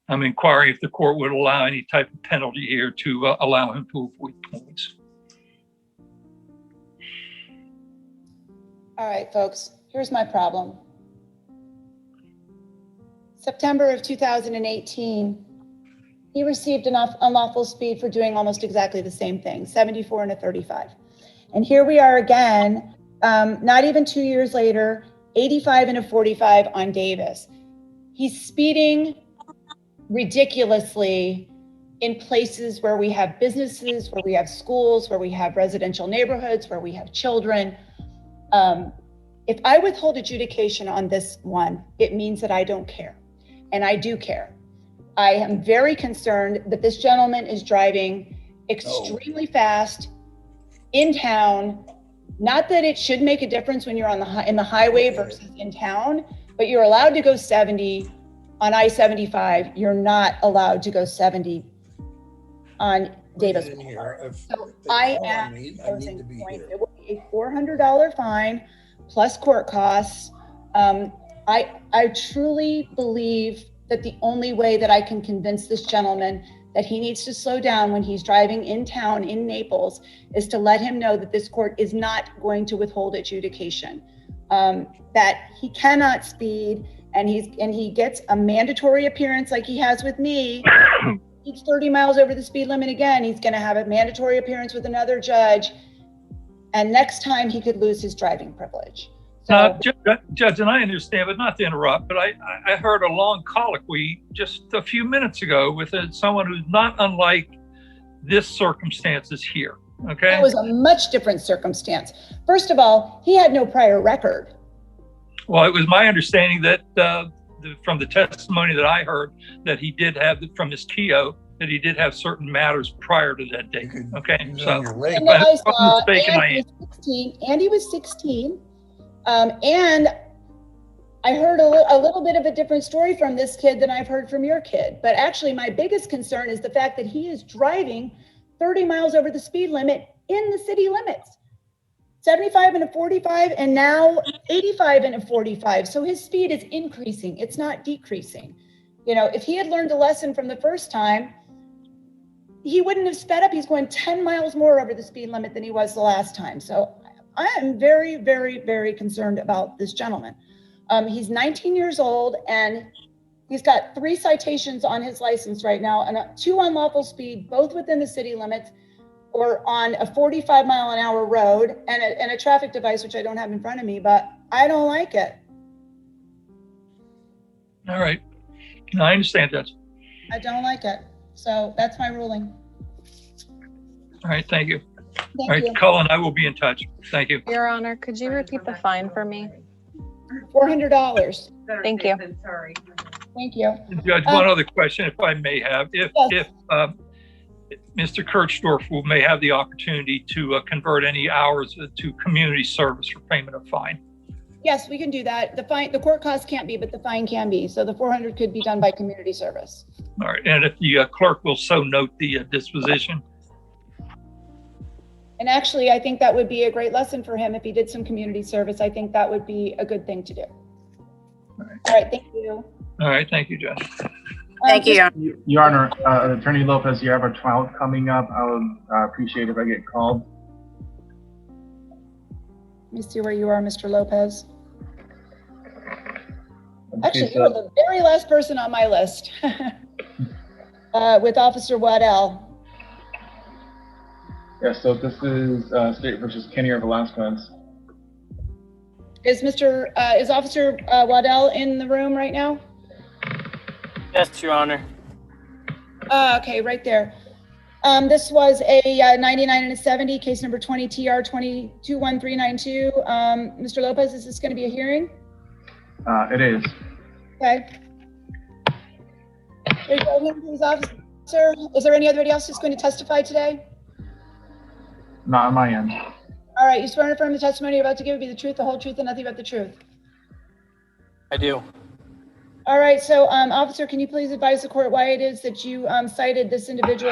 I'm inquiring if the court would allow any type of penalty here to allow him to avoid points. All right, folks, here's my problem. September of 2018, he received an unlawful speed for doing almost exactly the same thing, 74 and a 35. And here we are again, not even 2 years later, 85 and a 45 on Davis. He's speeding ridiculously in places where we have businesses, where we have schools, where we have residential neighborhoods, where we have children. If I withhold adjudication on this one, it means that I don't care. And I do care. I am very concerned that this gentleman is driving extremely fast in town. Not that it should make a difference when you're on in the highway versus in town, but you're allowed to go 70 on I-75. You're not allowed to go 70 on Davis Boulevard. So I am proposing points. It will be a $400 fine plus court costs. I truly believe that the only way that I can convince this gentleman that he needs to slow down when he's driving in town in Naples is to let him know that this court is not going to withhold adjudication, that he cannot speed, and he gets a mandatory appearance like he has with me. He's 30 miles over the speed limit again. He's going to have a mandatory appearance with another judge, and next time he could lose his driving privilege. So, Judge, and I understand, but not to interrupt, but I heard a long colloquy just a few minutes ago with someone who's not unlike this circumstances here, okay? That was a much different circumstance. First of all, he had no prior record. Well, it was my understanding that from the testimony that I heard, that he did have, from his TO, that he did have certain matters prior to that date, okay? So, if I'm mistaken, Andy was 16. And I heard a little bit of a different story from this kid than I've heard from your kid. But actually, my biggest concern is the fact that he is driving 30 miles over the speed limit in the city limits. 75 and a 45, and now 85 and a 45. So his speed is increasing. It's not decreasing. You know, if he had learned a lesson from the first time, he wouldn't have sped up. He's going 10 miles more over the speed limit than he was the last time. So I am very, very, very concerned about this gentleman. He's 19 years old and he's got 3 citations on his license right now, and 2 unlawful speed, both within the city limits or on a 45-mile-an-hour road, and a traffic device, which I don't have in front of me, but I don't like it. All right. No, I understand that. I don't like it. So that's my ruling. All right, thank you. Thank All right, you. Cullen, I will be in touch. Thank you. Your Honor, could you repeat the fine for me? $400. Thank you. Thank you. Judge, one other question, if I may have. If Mr. Kirchdorfer may have the opportunity to convert any hours to community service for payment of fine. Yes, we can do that. The court cost can't be, but the fine can be. So the 400 could be done by community service. All right, and if the clerk will so note the disposition. And actually, I think that would be a great lesson for him if he did some community service. I think that would be a good thing to do. All right, thank you. All right, thank you, Judge. Thank you. Your Honor, Attorney Lopez, you have a trial coming up. I would appreciate if I get called. Let me see where you are, Mr. Lopez. Actually, you were the very last person on my list with Officer Waddell. Yes, so this is State versus Kenny or Velasquez. Is Officer Waddell in the room right now? Yes, Your Honor. Okay, right there. This was a 99 and a 70, case number 20 TR 221392. Mr. Lopez, is this going to be a hearing? It is. Okay. There you go, hearing, please, officer. Is there anybody else who's going to testify today? Not on my end. All right, you swear and affirm the testimony you're about to give will be the truth, the whole truth, and nothing but the truth. I do. All right, so officer, can you please advise the court why it is that you cited this individual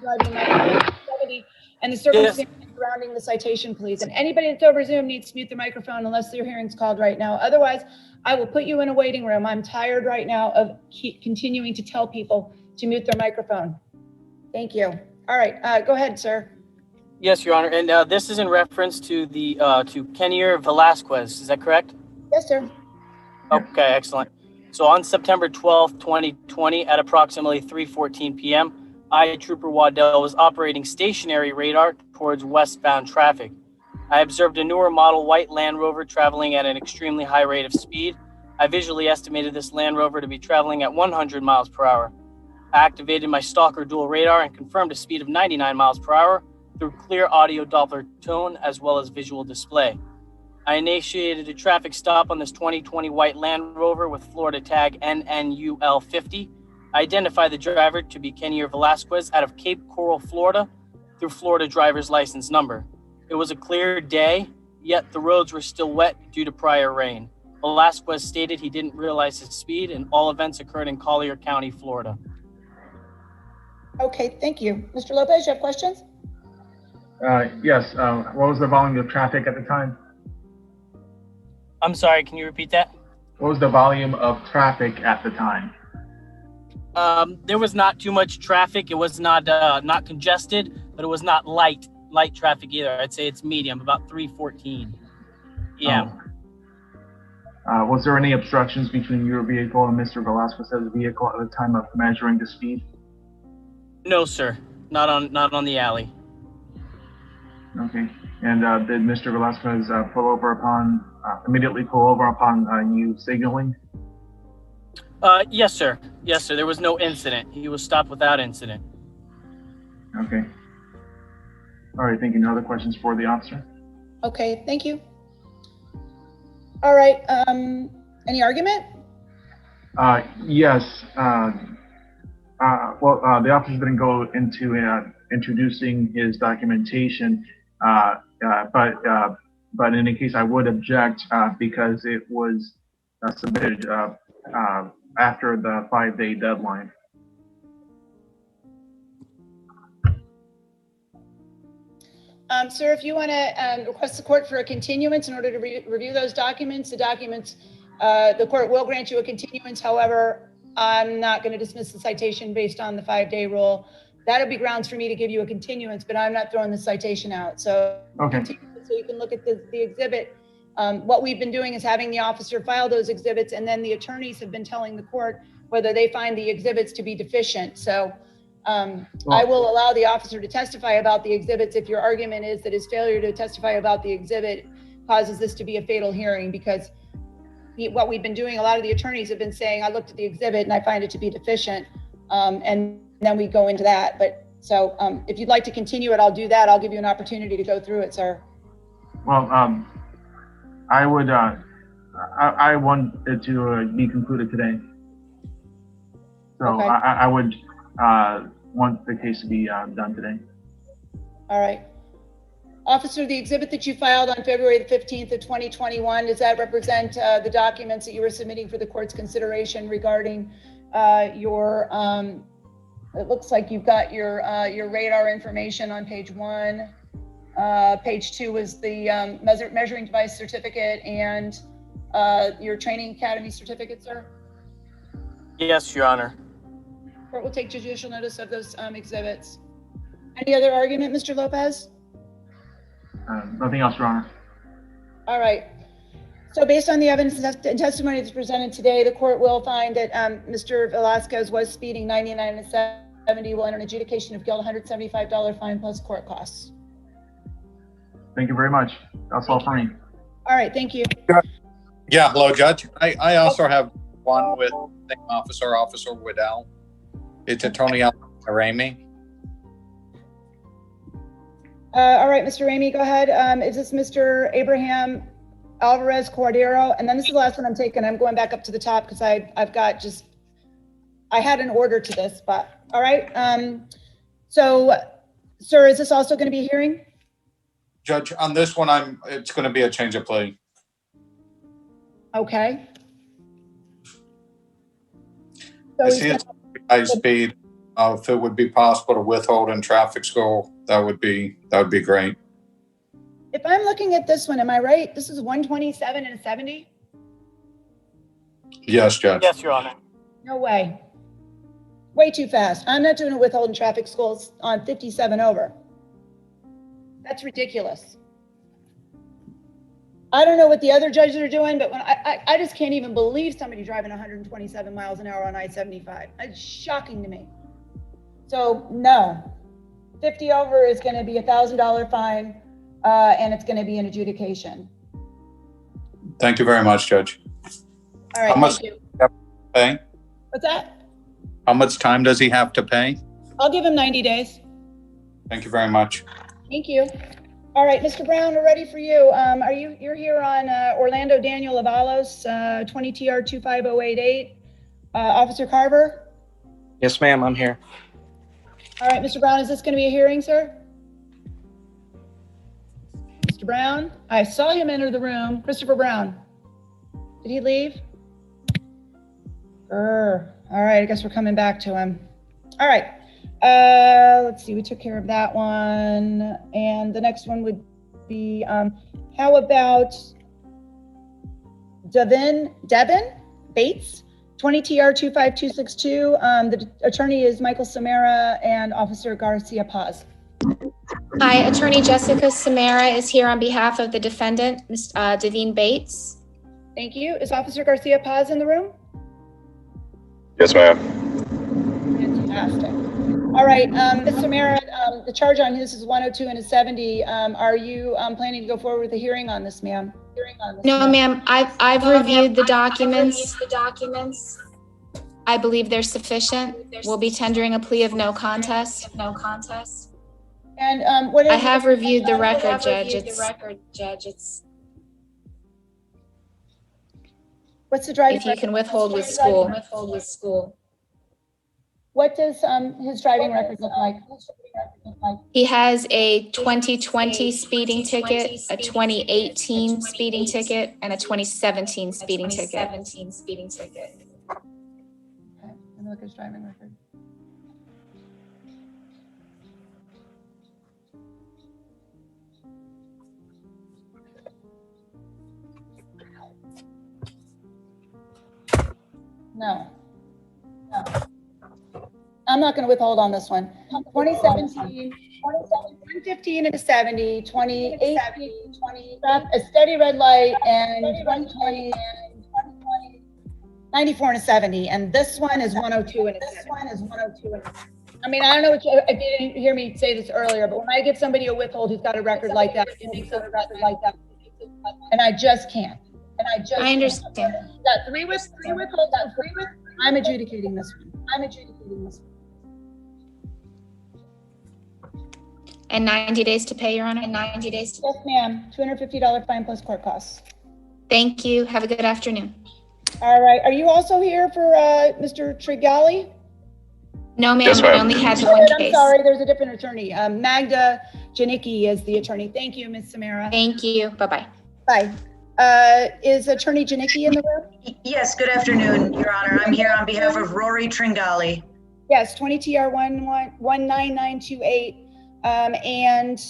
driving 70 and the circumstances surrounding the citation, please? And anybody that's over Zoom needs to mute their microphone unless their hearing's called right now. Otherwise, I will put you in a waiting room. I'm tired right now of continuing to tell people to mute their microphone. Thank you. All right, go ahead, sir. Yes, Your Honor. And this is in reference to the to Kenny Velasquez. Is that correct? Yes, sir. Okay, excellent. So on September 12th, 2020, at approximately 3:14 p.m., Trooper Waddell was operating stationary radar towards westbound traffic. I observed a newer model white Land Rover traveling at an extremely high rate of speed. I visually estimated this Land Rover to be traveling at 100 miles per hour. I activated my stalker dual radar and confirmed a speed of 99 miles per hour through clear audio Doppler tone as well as visual display. I initiated a traffic stop on this 2020 white Land Rover with Florida tag NNUL50. I identified the driver to be Kenny Velasquez out of Cape Coral, Florida, through Florida driver's license number. It was a clear day, yet the roads were still wet due to prior rain. Velasquez stated he didn't realize his speed, and all events occurred in Collier County, Florida. Okay, thank you. Mr. Lopez, you have questions? Yes, what was the volume of traffic at the time? I'm sorry, can you repeat that? What was the volume of traffic at the time? There was not too much traffic. It was not congested, but it was not light traffic either. I'd say it's medium, about 3:14 p.m. Was there any obstructions between your vehicle and Mr. Velasquez's vehicle at the time of measuring the speed? No, sir, not on the alley. Okay. And did Mr. Velasquez immediately pull over upon you signaling? Yes, sir. Yes, sir. There was no incident. He was stopped without incident. Okay. All right. Thank you. No other questions for the officer? Okay. Thank you. All right. Any argument? Yes. The officer didn't go into introducing his documentation, but in any case, I would object because it was submitted after the 5-day deadline. Sir, if you want to request the court for a continuance in order to review those documents, the court will grant you a continuance. However, I'm not going to dismiss the citation based on the 5-day rule. That'll be grounds for me to give you a continuance, but I'm not throwing the citation out. So, okay. So you can look at the exhibit. What we've been doing is having the officer file those exhibits, and then the attorneys have been telling the court whether they find the exhibits to be deficient. So I will allow the officer to testify about the exhibits if your argument is that his failure to testify about the exhibit causes this to be a fatal hearing, because what we've been doing, a lot of the attorneys have been saying, I looked at the exhibit and I find it to be deficient. And then we go into that. But so if you'd like to continue it, I'll do that. I'll give you an opportunity to go through it, sir. Well, I would, I want it to be concluded today. So Okay. I would want the case to be done today. All right. Officer, the exhibit that you filed on February the 15th of 2021, does that represent the documents that you were submitting for the court's consideration regarding your, it looks like you've got your radar information on page 1. Page 2 was the measuring device certificate and your training academy certificate, sir? Yes, Your Honor. Court will take judicial notice of those exhibits. Any other argument, Mr. Lopez? Nothing else, Your Honor. All right. So based on the evidence and testimony that's presented today, the court will find that Mr. Velasquez was speeding 99 and 70 will enter an adjudication of guilt, $175 fine plus court costs. Thank you very much. That's all for me. All right, thank you. Yeah, hello, Judge. I also have one with the same officer, Officer Moridel. It's Attorney Ramey. All right, Mr. Ramey, go ahead. Is this Mr. Abraham Alvarez Cordero? And then this is the last one I'm taking. I'm going back up to the top because I've got just, I had an order to this, but all right. So, sir, is this also going to be a hearing? Judge, on this one, it's going to be a change of plea. Okay. So I see it's high speed. If it would be possible to withhold in traffic school, that would be great. if I'm looking at this one, am I right? This is 127 and a 70? Yes, Judge. Yes, Your Honor. No way. Way too fast. I'm not doing a withholding traffic schools on 57 over. That's ridiculous. I don't know what the other judges are doing, but when I just can't even believe somebody driving 127 miles an hour on I-75. It's shocking to me. So no, 50 over is going to be $1,000 fine, and it's going to be an adjudication. Thank you very much, Judge. All right, How much thank you. does he have to pay? What's that? How much time does he have to pay? I'll give him 90 days. Thank you very much. Thank you. All right, Mr. Brown, we're ready for you. You're here on Orlando Daniel Avalos, 20 TR 25088. Officer Carver? Yes, ma'am, I'm here. All right, Mr. Brown, is this going to be a hearing, sir? Mr. Brown? I saw him enter the room. Christopher Brown. Did he leave? All right, I guess we're coming back to him. All right. Let's see, we took care of that one. And the next one would be, how about Devin Bates, 20 TR 25262. The attorney is Michael Samara and Officer Garcia Paz. Hi, Attorney Jessica Samara is here on behalf of the defendant, Ms. Devine Bates. Thank you. Is Officer Garcia Paz in the room? Yes, ma'am. Fantastic. All right, Ms. Samara, the charge on his is 102 and a 70. Are you planning to go forward with a hearing on this, ma'am? No, ma'am, I've reviewed the documents. I believe they're sufficient. We'll be tendering a plea of no contest. And what is I have reviewed the record, Judge. What's the driving If you record? can withhold with school. What does his driving record look like? He has a 2020 speeding ticket, a 2018 speeding ticket, and a 2017 speeding ticket. Okay, let me look at his driving record. No. I'm not going to withhold on this one. 2017, 115 and a 70, 2018, a steady red light, and 2020, 94 and a 70. And this one is 102 and a 70. I mean, I don't know what you, if you didn't hear me say this earlier, but when I give somebody a withhold who's got a record like that, it makes it a record like that. And I just can't. I understand. Got three withholds. I'm adjudicating this one. And 90 days to pay, Your Honor? Yes, ma'am. $250 fine plus court costs. Thank you. Have a good afternoon. All right. Are you also here for Mr. Tringali? No, ma'am. Yes, I ma'am. only had I'm one case. sorry. There's a different attorney. Magda Janicki is the attorney. Thank you, Ms. Samara. Thank you. Bye-bye. Bye. Is Attorney Janicki in the room? Yes, good afternoon, Your Honor. I'm here on behalf of Rory Tringali. Yes, 20 TR 19928. And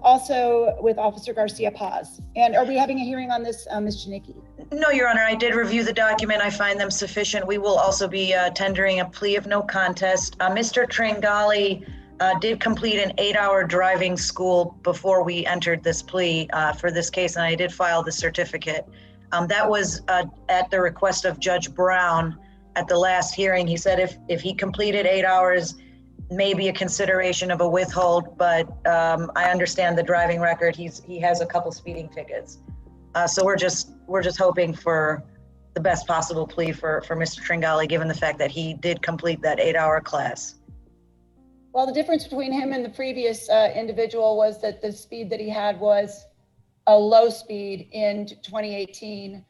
also with Officer Garcia Paz. And are we having a hearing on this, Ms. Janicki? No, Your Honor, I did review the document. I find them sufficient. We will also be tendering a plea of no contest. Mr. Tringali did complete an 8-hour driving school before we entered this plea for this case, and I did file the certificate. That was at the request of Judge Brown at the last hearing. He said if he completed 8 hours, maybe a consideration of a withhold, but I understand the driving record. He has a couple speeding tickets. So we're just hoping for the best possible plea for Mr. Tringali, given the fact that he did complete that 8-hour class. Well, the difference between him and the previous individual was that the speed that he had was a low speed in 2018.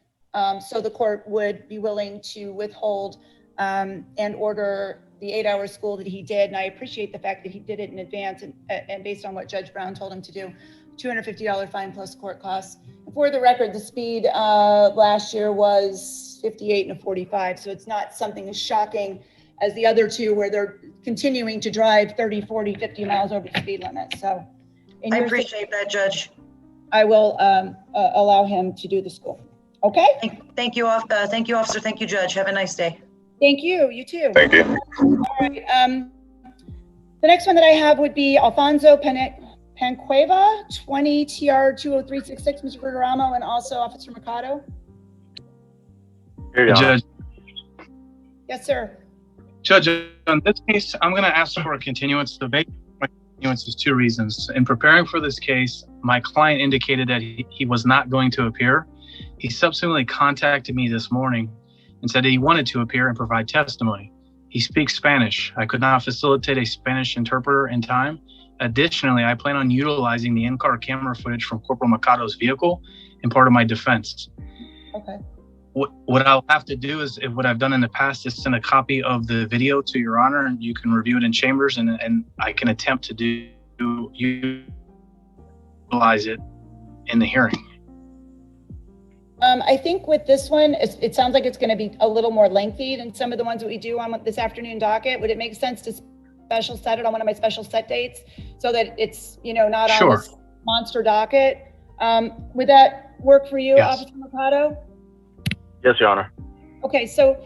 So the court would be willing to withhold and order the 8-hour school that he did. And I appreciate the fact that he did it in advance and based on what Judge Brown told him to do, $250 fine plus court costs. And for the record, the speed last year was 58 and a 45. So it's not something as shocking as the other two where they're continuing to drive 30, 40, 50 miles over the speed limit. So I appreciate that, Judge. I will allow him to do the school. Okay? Thank you, officer. Thank you, Judge. Have a nice day. Thank you. You too. Thank you. All right. The next one that I have would be Alfonso Pancueva, 20 TR 20366, Mr. Verderamo, and also Officer Mercado. Here you go. Judge, Yes, sir. Judge, on this case, I'm going to ask for a continuance. The basic continuance is 2 reasons. In preparing for this case, my client indicated that he was not going to appear. He subsequently contacted me this morning and said that he wanted to appear and provide testimony. He speaks Spanish. I could not facilitate a Spanish interpreter in time. Additionally, I plan on utilizing the in-car camera footage from Corporal Mercado's vehicle in part of my defense. Okay. What I'll have to do is, what I've done in the past is send a copy of the video to Your Honor, and you can review it in chambers, and I can attempt to utilize it in the hearing. I think with this one, it sounds like it's going to be a little more lengthy than some of the ones that we do on this afternoon docket. Would it make sense to special set it on one of my special set dates so that it's, not on this monster docket? Would that work for you, Yes. Officer Mercado? Yes, Your Honor. Okay, so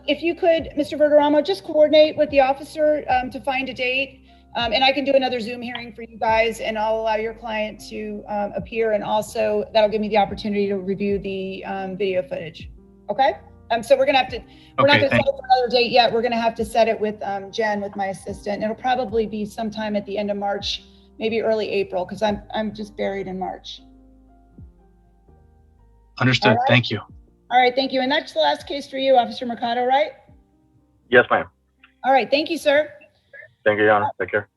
if you could, Mr. Verderamo, just coordinate with the officer to find a date. And I can do another Zoom hearing for you guys, and I'll allow your client to appear, and also that'll give me the opportunity to review the video footage. Okay? So we're gonna have to, we're not gonna set it for another date yet. We're gonna have to set it with Jen, with my assistant. It'll probably be sometime at the end of March, maybe early April, because I'm just buried in March. Understood. All right. Thank you. All right, thank you. And that's the last case for you, Officer Mercado, right? Yes, ma'am. All right, thank you, sir. Thank you, Your Honor. Take care.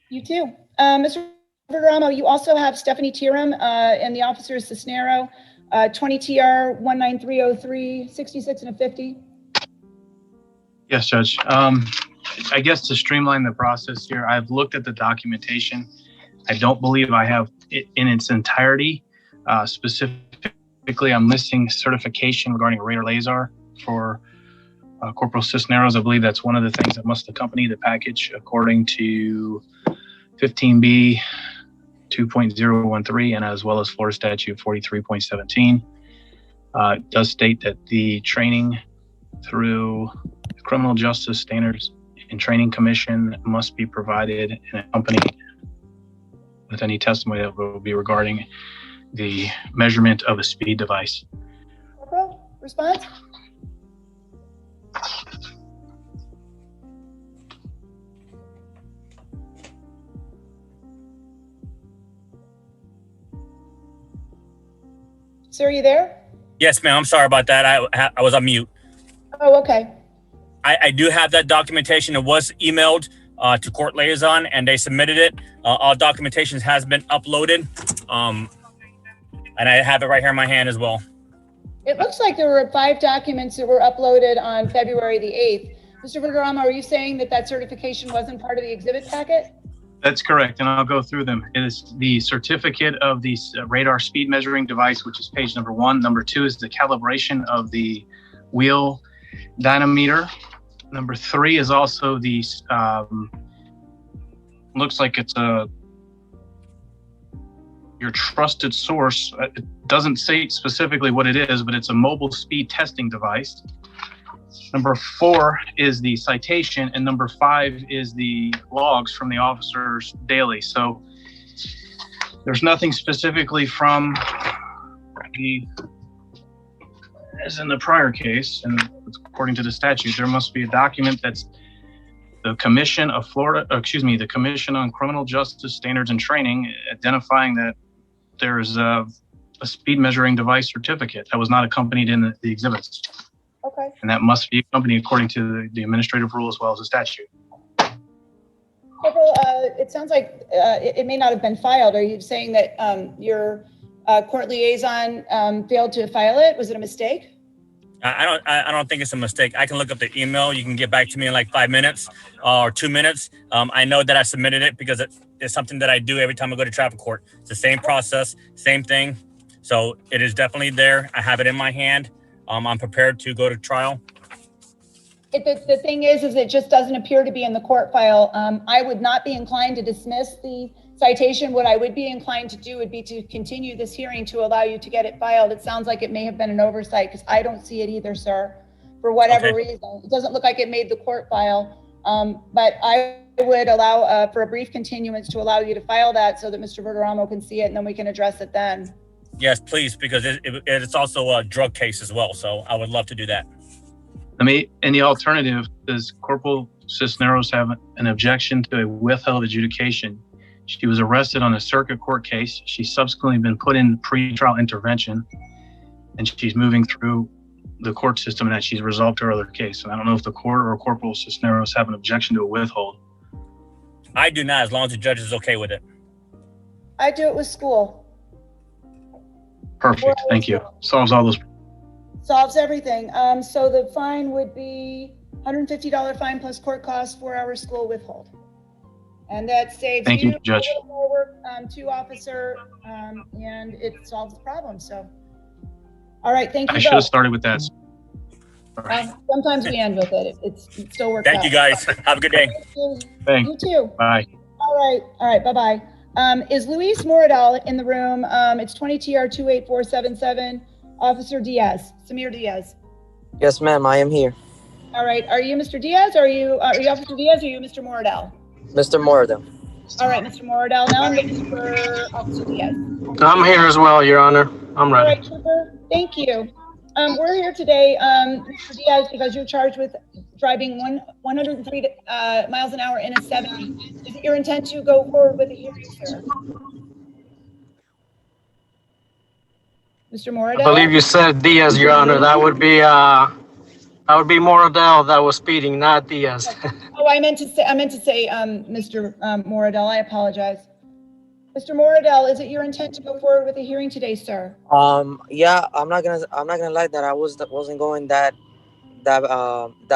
You too. Mr. Verderamo, you also have Stephanie Tiram and the officer is Cisnero, 20 TR 19303, 66 and a 50. Yes, Judge. I guess to streamline the process here, I've looked at the documentation. I don't believe I have it in its entirety. Specifically, I'm listing certification regarding radar laser for Corporal Cisneros. I believe that's one of the things that must accompany the package according to 15B 2.013 and as well as Florida Statute 43.17. It does state that the training through the Criminal Justice Standards and Training Commission must be provided and accompanied with any testimony that will be regarding the measurement of a speed device. Corporal, response? Sir, are you there? Yes, ma'am. I'm sorry about that. I was on mute. Oh, okay. I do have that documentation. It was emailed to court liaison and they submitted it. All documentation has been uploaded. And I have it right here in my hand as well. It looks like there were 5 documents that were uploaded on February the 8th. Mr. Verderamo, are you saying that that certification wasn't part of the exhibit packet? That's correct, and I'll go through them. It is the certificate of the radar speed measuring device, which is page number 1. Number 2 is the calibration of the wheel dynameter. Number 3 is also the, looks like it's your trusted source. It doesn't say specifically what it is, but it's a mobile speed testing device. Number 4 is the citation, and number 5 is the logs from the officers daily. So there's nothing specifically from the, as in the prior case, and according to the statute, there must be a document that's the Commission of Florida, the Commission on Criminal Justice Standards and Training, identifying that there is a speed measuring device certificate that was not accompanied in the exhibits. Okay. And that must be accompanied according to the administrative rule as well as the statute. Corporal, it sounds like it may not have been filed. Are you saying that your court liaison failed to file it? Was it a mistake? I don't think it's a mistake. I can look up the email. You can get back to me in like 5 minutes or 2 minutes. I know that I submitted it because it's something that I do every time I go to traffic court. It's the same process, same thing. So it is definitely there. I have it in my hand. I'm prepared to go to trial. The thing is it just doesn't appear to be in the court file. I would not be inclined to dismiss the citation. What I would be inclined to do would be to continue this hearing to allow you to get it filed. It sounds like it may have been an oversight because I don't see it either, sir, for whatever reason. It doesn't look like it made the court file, but I would allow for a brief continuance to allow you to file that so that Mr. Verderamo can see it and then we can address it then. Yes, please, because it's also a drug case as well. So I would love to do that. In the alternative, does Corporal Cisneros have an objection to a withheld adjudication? She was arrested on a circuit court case. She's subsequently been put in pretrial intervention, and she's moving through the court system and that she's resolved her other case. And I don't know if the court or Corporal Cisneros have an objection to a withhold. I do not, as long as the judge is okay with it. I do it with school. Perfect, thank you. Solves all those. Solves everything. So the fine would be $150 fine plus court costs, 4-hour school withhold. And that saves Thank you, Judge. a little more work to officer, and it solves the problem. So, all right, thank you. I should have started with that. Sometimes we end with it. It still works. Thank you, guys. Have a good day. Thanks. You too. Bye. All right, bye-bye. Is Luis Moridel in the room? It's 20 TR 28477. Officer Diaz, Samir Diaz. Yes, ma'am, I am here. All right, are you Mr. Diaz? Are you Officer Diaz? Or are you Mr. Moridel? Mr. Moridel. All right, Mr. Moridel. Now I'm looking for Officer Diaz. I'm here as well, Your Honor. I'm ready. All right, Trooper. Thank you. We're here today, Mr. Diaz, because you're charged with driving 103 miles an hour in a 70. Is it your intent to go forward with a hearing, sir? Mr. Moridel? I believe you said Diaz, Your Honor. That would be Moridel that was speeding, not Diaz. Oh, I meant to say, Mr. Moridel. I apologize. Mr. Moridel, is it your intent to go forward with a hearing today, sir? Yeah, I'm not gonna lie that I wasn't going that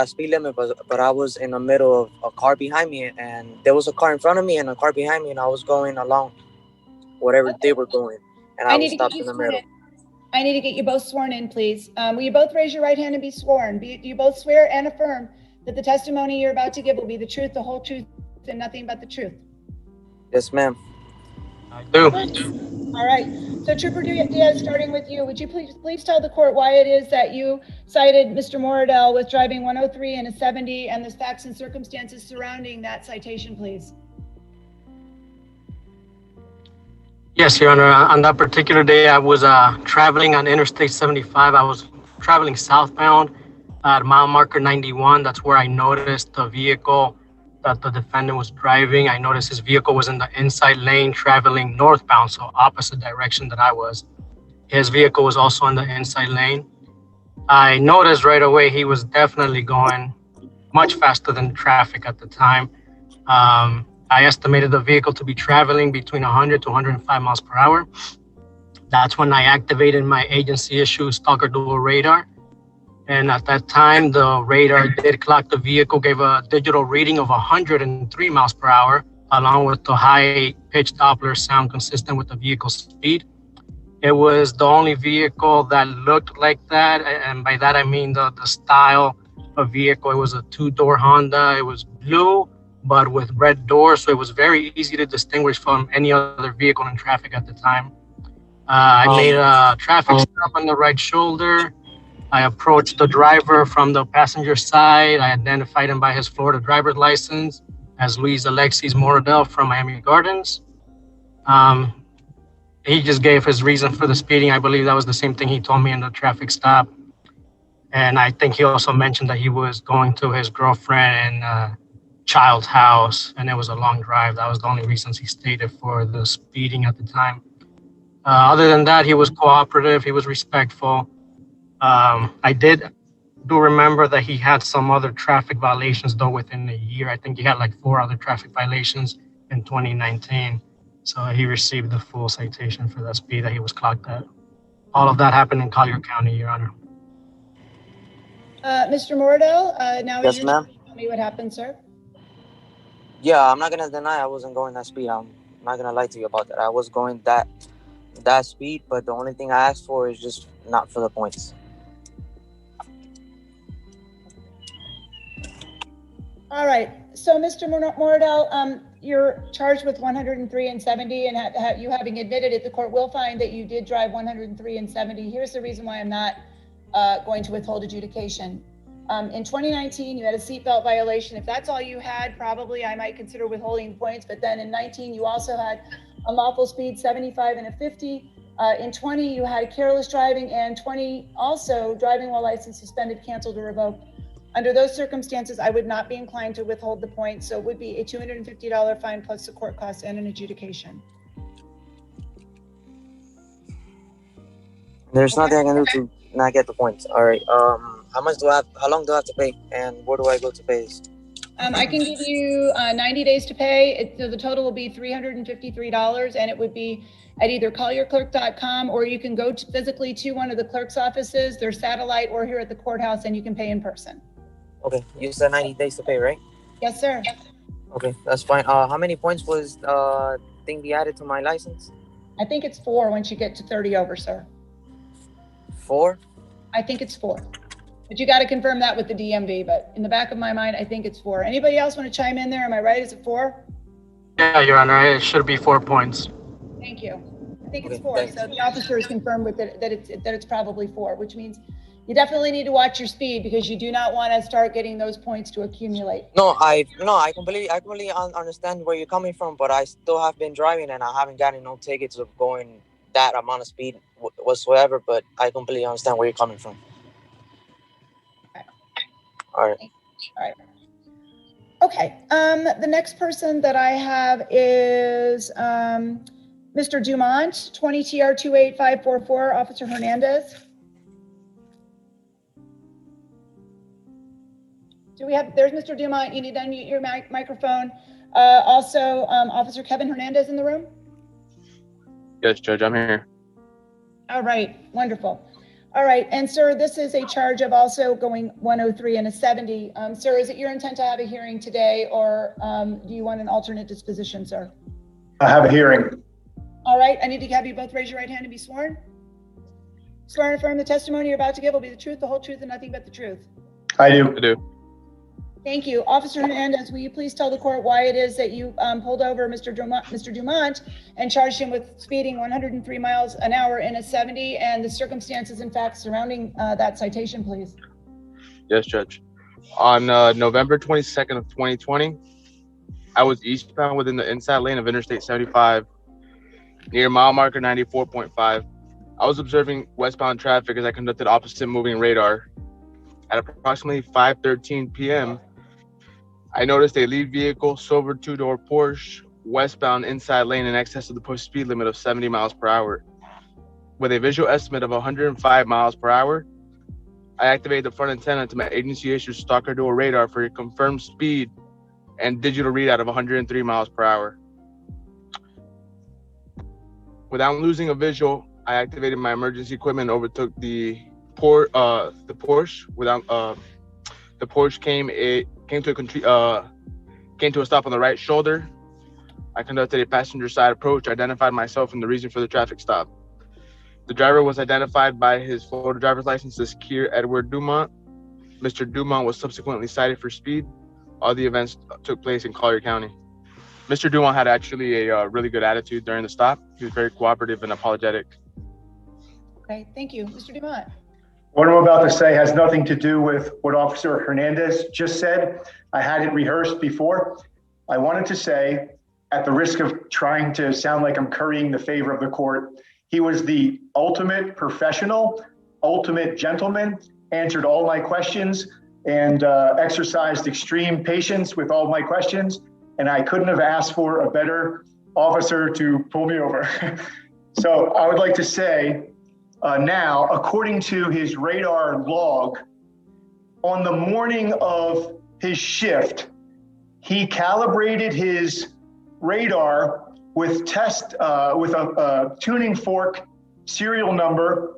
speed limit, but I was in the middle of a car behind me, and there was a car in front of me and a car behind me, and I was going along whatever they were going, and I was stopped in the middle. I need to get you both sworn in, please. Will you both raise your right hand and be sworn? Do you both swear and affirm that the testimony you're about to give will be the truth, the whole truth, and nothing but the truth? Yes, ma'am. I do. All right. So, Trooper Diaz, starting with you, would you please tell the court why it is that you cited Mr. Moridel with driving 103 in a 70 and the facts and circumstances surrounding that citation, please? Yes, Your Honor. On that particular day, I was traveling on Interstate 75. I was traveling southbound at mile marker 91. That's where I noticed the vehicle that the defendant was driving. I noticed his vehicle was in the inside lane traveling northbound, so opposite direction that I was. His vehicle was also in the inside lane. I noticed right away he was definitely going much faster than traffic at the time. I estimated the vehicle to be traveling between 100 to 105 miles per hour. That's when I activated my agency issue stalker dual radar. And at that time, the radar did clock the vehicle, gave a digital reading of 103 miles per hour, along with the high-pitched Doppler sound consistent with the vehicle's speed. It was the only vehicle that looked like that, and by that I mean the style of vehicle. It was a two-door Honda. It was blue, but with red doors, so it was very easy to distinguish from any other vehicle in traffic at the time. I made a traffic stop on the right shoulder. I approached the driver from the passenger side. I identified him by his Florida driver's license as Luis Alexis Moridel from Miami Gardens. He just gave his reason for the speeding. I believe that was the same thing he told me in the traffic stop. And I think he also mentioned that he was going to his girlfriend child's house, and it was a long drive. That was the only reasons he stated for the speeding at the time. Other than that, he was cooperative, he was respectful. I do remember that he had some other traffic violations though within a year. I think he had like 4 other traffic violations in 2019. So he received the full citation for that speed that he was clocked at. All of that happened in Collier County, Your Honor. Mr. Moridel, now Yes, is your ma'am. turn to tell me what happened, sir. Yeah, I'm not gonna deny I wasn't going that speed. I'm not gonna lie to you about that. I was going that speed, but the only thing I asked for is just not for the points. All right, so Mr. Moridel, you're charged with 103 and 70, and you having admitted it, the court will find that you did drive 103 and 70. Here's the reason why I'm not going to withhold adjudication. In 2019, you had a seatbelt violation. If that's all you had, probably I might consider withholding points, but then in 19, you also had unlawful speed, 75 and a 50. In 20, you had careless driving, and 20, also driving while license suspended, canceled, or revoked. Under those circumstances, I would not be inclined to withhold the points, so it would be a $250 fine plus the court costs and an adjudication. There's nothing I can do to not get the points. All right. How long do I have to pay, and where do I go to pay this? I can give you 90 days to pay. So the total will be $353, and it would be at either collierclerk.com, or you can go physically to one of the clerk's offices, their satellite, or here at the courthouse, and you can pay in person. Okay, you said 90 days to pay, right? Yes, sir. Okay, that's fine. How many points was thing be added to my license? I think it's 4 once you get to 30 over, sir. 4? I think it's 4. But you got to confirm that with the DMV. But in the back of my mind, I think it's 4. Anybody else want to chime in there? Am I right? Is it 4? Yeah, Your Honor, it should be 4 points. Thank you. I think it's 4. So the officer is confirmed with it that it's probably 4, which means you definitely need to watch your speed, because you do not want to start getting those points to accumulate. No, I completely understand where you're coming from, but I still have been driving and I haven't gotten no tickets of going that amount of speed whatsoever. But I completely understand where you're coming from. Okay. All right. All right. Okay. The next person that I have is Mr. Dumont, 20 TR 28544, Officer Hernandez. Do we have, there's Mr. Dumont, you need to unmute your microphone. Also, Officer Kevin Hernandez in the room? Yes, Judge, I'm here. All right, wonderful. All right, and sir, this is a charge of also going 103 and a 70. Sir, is it your intent to have a hearing today, or do you want an alternate disposition, sir? I have a hearing. All right, I need to have you both raise your right hand and be sworn. Swear and affirm the testimony you're about to give will be the truth, the whole truth, and nothing but the truth. I do. I do. Thank you. Officer Hernandez, will you please tell the court why it is that you pulled over Mr. Dumont and charged him with speeding 103 miles an hour in a 70, and the circumstances and facts surrounding that citation, please? Yes, Judge. On November 22nd of 2020, I was eastbound within the inside lane of Interstate 75 near mile marker 94.5. I was observing westbound traffic as I conducted opposite moving radar. At approximately 5:13 p.m., I noticed a lead vehicle, silver 2-door Porsche, westbound inside lane in excess of the push speed limit of 70 miles per hour. With a visual estimate of 105 miles per hour, I activated the front antenna to my agency-issued stalker dual radar for a confirmed speed and digital readout of 103 miles per hour. Without losing a visual, I activated my emergency equipment and overtook the Porsche. The Porsche came to a stop on the right shoulder. I conducted a passenger side approach, identified myself and the reason for the traffic stop. The driver was identified by his Florida driver's license as Keir Edward Dumont. Mr. Dumont was subsequently cited for speed. All the events took place in Collier County. Mr. Dumont had actually a really good attitude during the stop. He was very cooperative and apologetic. Okay, thank you. Mr. Dumont. What I'm about to say has nothing to do with what Officer Hernandez just said. I had it rehearsed before. I wanted to say, at the risk of trying to sound like I'm currying the favor of the court, he was the ultimate professional, ultimate gentleman, answered all my questions, and exercised extreme patience with all my questions. And I couldn't have asked for a better officer to pull me over. So I would like to say now, according to his radar log, on the morning of his shift, he calibrated his radar with a tuning fork serial number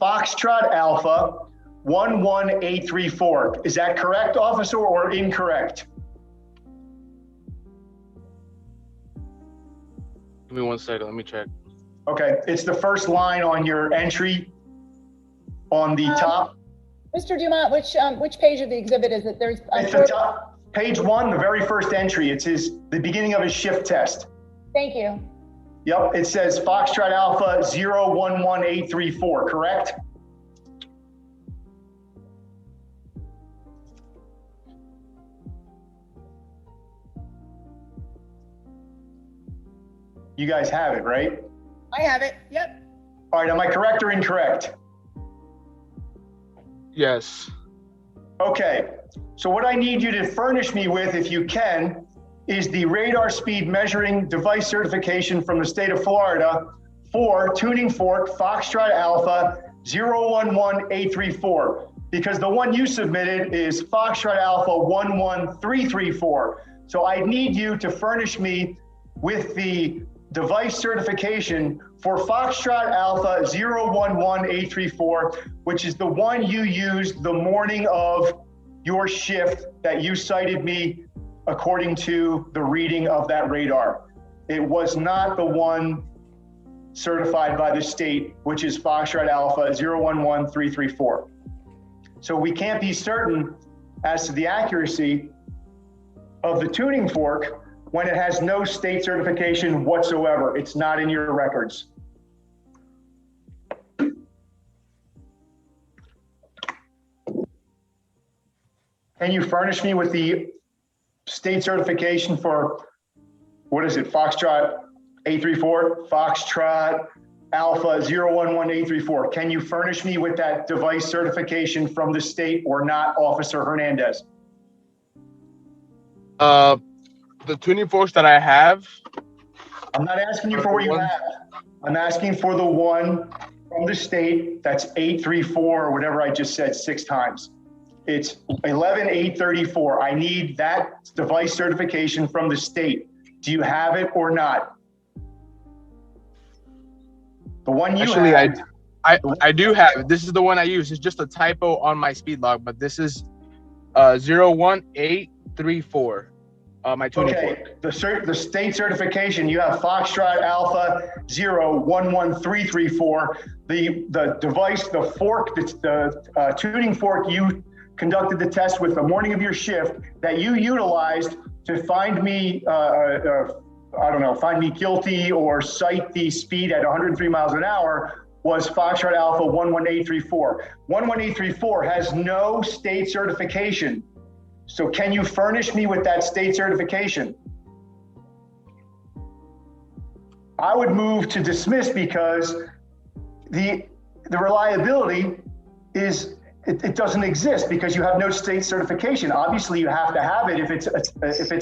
Foxtrot Alpha 11834. Is that correct, officer, or incorrect? Give me 1 second. Let me check. Okay, it's the first line on your entry on the top. Mr. Dumont, which page of the exhibit is it? There's It's the top, page 1, the very first entry. It's the beginning of his shift test. Thank you. Yep, it says Foxtrot Alpha 011834, correct? You guys have it, right? I have it, yep. All right, am I correct or incorrect? Yes. Okay, so what I need you to furnish me with, if you can, is the radar speed measuring device certification from the state of Florida for tuning fork Foxtrot Alpha 011834, because the one you submitted is Foxtrot Alpha 11334. So I need you to furnish me with the device certification for Foxtrot Alpha 011834, which is the one you used the morning of your shift that you cited me according to the reading of that radar. It was not the one certified by the state, which is Foxtrot Alpha 011334. So we can't be certain as to the accuracy of the tuning fork when it has no state certification whatsoever. It's not in your records. Can you furnish me with the state certification for, what is it, Foxtrot 834, Foxtrot Alpha 011834? Can you furnish me with that device certification from the state or not, Officer Hernandez? The tuning forks that I have. I'm not asking you for what you have. I'm asking for the one from the state that's 834 or whatever I just said 6 times. It's 11834. I need that device certification from the state. Do you have it or not? The one you Actually, have. I do have it. This is the one I use. It's just a typo on my speed log, but this is 01834. My tuning fork. The state certification, you have Foxtrot Alpha 011334. The device, the fork, the tuning fork you conducted the test with the morning of your shift that you utilized to find me, find me guilty or cite the speed at 103 miles an hour was Foxtrot Alpha 11834. 11834 has no state certification. So can you furnish me with that state certification? I would move to dismiss because the reliability is, it doesn't exist because you have no state certification. Obviously you have to have it if it's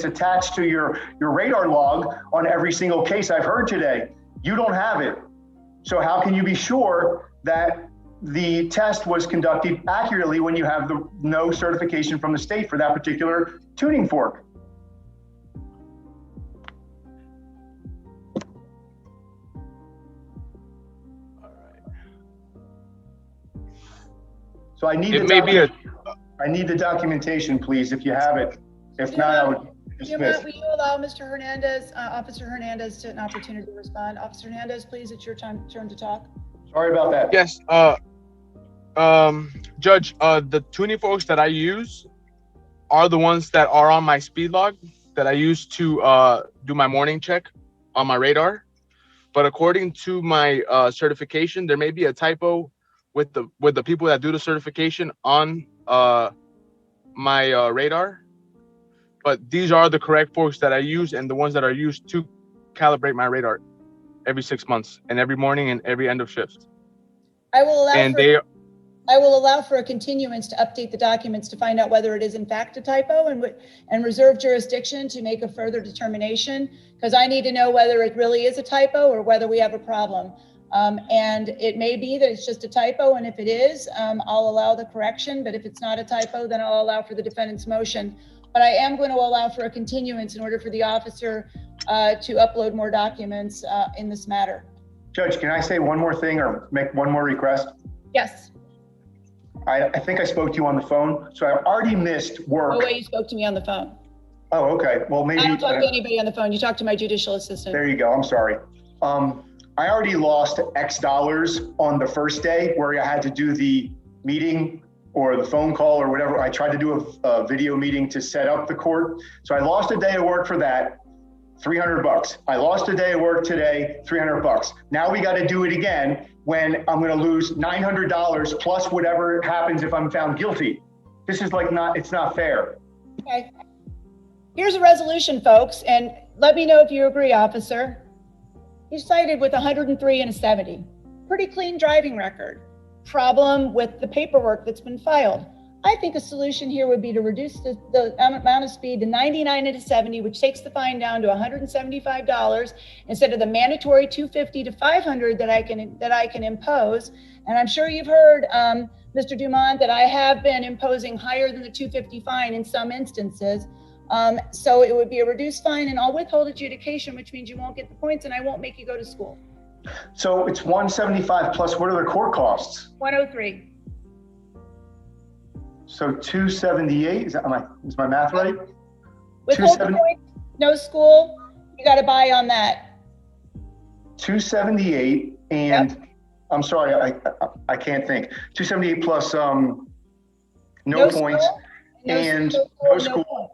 attached to your radar log on every single case I've heard today. You don't have it. So how can you be sure that the test was conducted accurately when you have no certification from the state for that particular tuning fork? So I need I need the documentation, please, if you have it. If not, I would dismiss. Will you allow Mr. Hernandez, Officer Hernandez, an opportunity to respond? Officer Hernandez, please, it's your turn to talk. Sorry about that. Yes, Judge, the tuning forks that I use are the ones that are on my speed log that I use to do my morning check on my radar. But according to my certification, there may be a typo with the people that do the certification on my radar. But these are the correct forks that I use and the ones that are used to calibrate my radar every 6 months and every morning and every end of shift. I will allow I will allow for a continuance to update the documents to find out whether it is in fact a typo and reserve jurisdiction to make a further determination, because I need to know whether it really is a typo or whether we have a problem. And it may be that it's just a typo, and if it is, I'll allow the correction, but if it's not a typo, then I'll allow for the defendant's motion. But I am going to allow for a continuance in order for the officer to upload more documents in this matter. Judge, can I say one more thing or make one more request? Yes. I think I spoke to you on the phone, so I already missed work. No way you spoke to me on the phone. Oh, okay. Well, maybe. I don't talk to anybody on the phone. You talk to my judicial assistant. There you go. I'm sorry. I already lost X dollars on the first day where I had to do the meeting or the phone call or whatever. I tried to do a video meeting to set up the court. So I lost a day of work for that, $300. I lost a day of work today, $300. Now we got to do it again when I'm going to lose $900 plus whatever happens if I'm found guilty. This is like it's not fair. Okay. Here's a resolution, folks, and let me know if you agree, officer. He's cited with 103 and a 70. Pretty clean driving record. Problem with the paperwork that's been filed. I think a solution here would be to reduce the amount of speed to 99 and a 70, which takes the fine down to $175 instead of the mandatory 250 to 500 that I can impose. And I'm sure you've heard, Mr. Dumont, that I have been imposing higher than the 250 fine in some instances. So it would be a reduced fine, and I'll withhold adjudication, which means you won't get the points and I won't make you go to school. So it's 175 plus what are the court costs? 103. So 278, is my math right? Withhold the points, no school, you got to buy on that. 278 and yep. I'm sorry, I can't think. 278 plus no points and no school.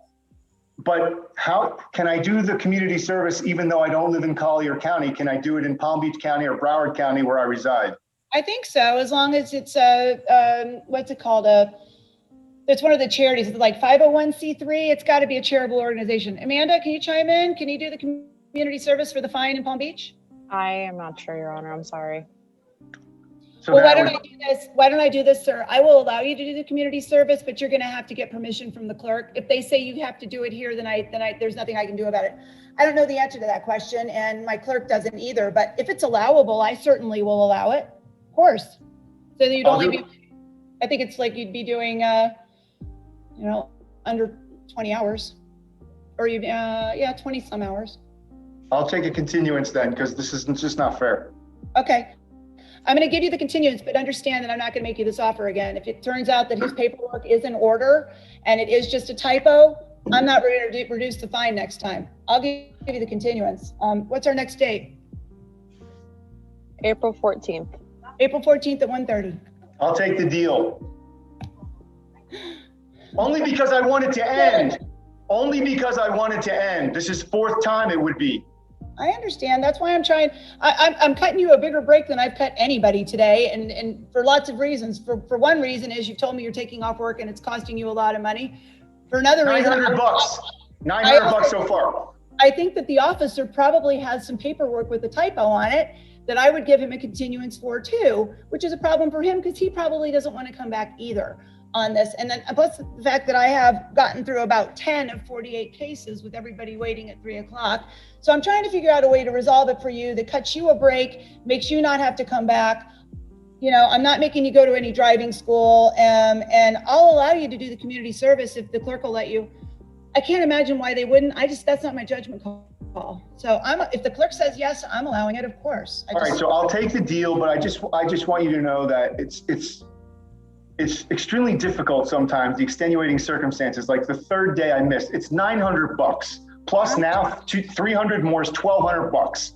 But how can I do the community service even though I don't live in Collier County? Can I do it in Palm Beach County or Broward County where I reside? I think so, as long as it's what's it called? It's one of the charities. It's like 501c3. It's got to be a charitable organization. Amanda, can you chime in? Can you do the community service for the fine in Palm Beach? I am not sure, Your Honor. I'm sorry. So well, why don't I do this? Why don't I do this, sir? I will allow you to do the community service, but you're going to have to get permission from the clerk. If they say you have to do it here, then there's nothing I can do about it. I don't know the answer to that question, and my clerk doesn't either. But if it's allowable, I certainly will allow it. Of course. So you'd only be. I think it's like you'd be doing, under 20 hours, or you, 20 some hours. I'll take a continuance then, because this is just not fair. Okay. I'm going to give you the continuance, but understand that I'm not going to make you this offer again. If it turns out that his paperwork is in order and it is just a typo, I'm not ready to reduce the fine next time. I'll give you the continuance. What's our next date? April 14th. April 14th at 1:30. I'll take the deal. Only because I want it to end. Only because I want it to end. This is fourth time it would be. I understand. That's why I'm trying. I'm cutting you a bigger break than I've cut anybody today, and for lots of reasons. For one reason is you've told me you're taking off work and it's costing you a lot of money. For another reason, $900. $900 so far. I think that the officer probably has some paperwork with a typo on it that I would give him a continuance for too, which is a problem for him because he probably doesn't want to come back either on this. And then plus the fact that I have gotten through about 10 of 48 cases with everybody waiting at 3 o'clock. So I'm trying to figure out a way to resolve it for you that cuts you a break, makes you not have to come back. I'm not making you go to any driving school, and I'll allow you to do the community service if the clerk will let you. I can't imagine why they wouldn't. That's not my judgment call. So if the clerk says yes, I'm allowing it, of course. All right, so I'll take the deal, but I just want you to know that it's extremely difficult sometimes, the extenuating circumstances. Like the third day I missed, it's $900 plus now 300 more is $1,200.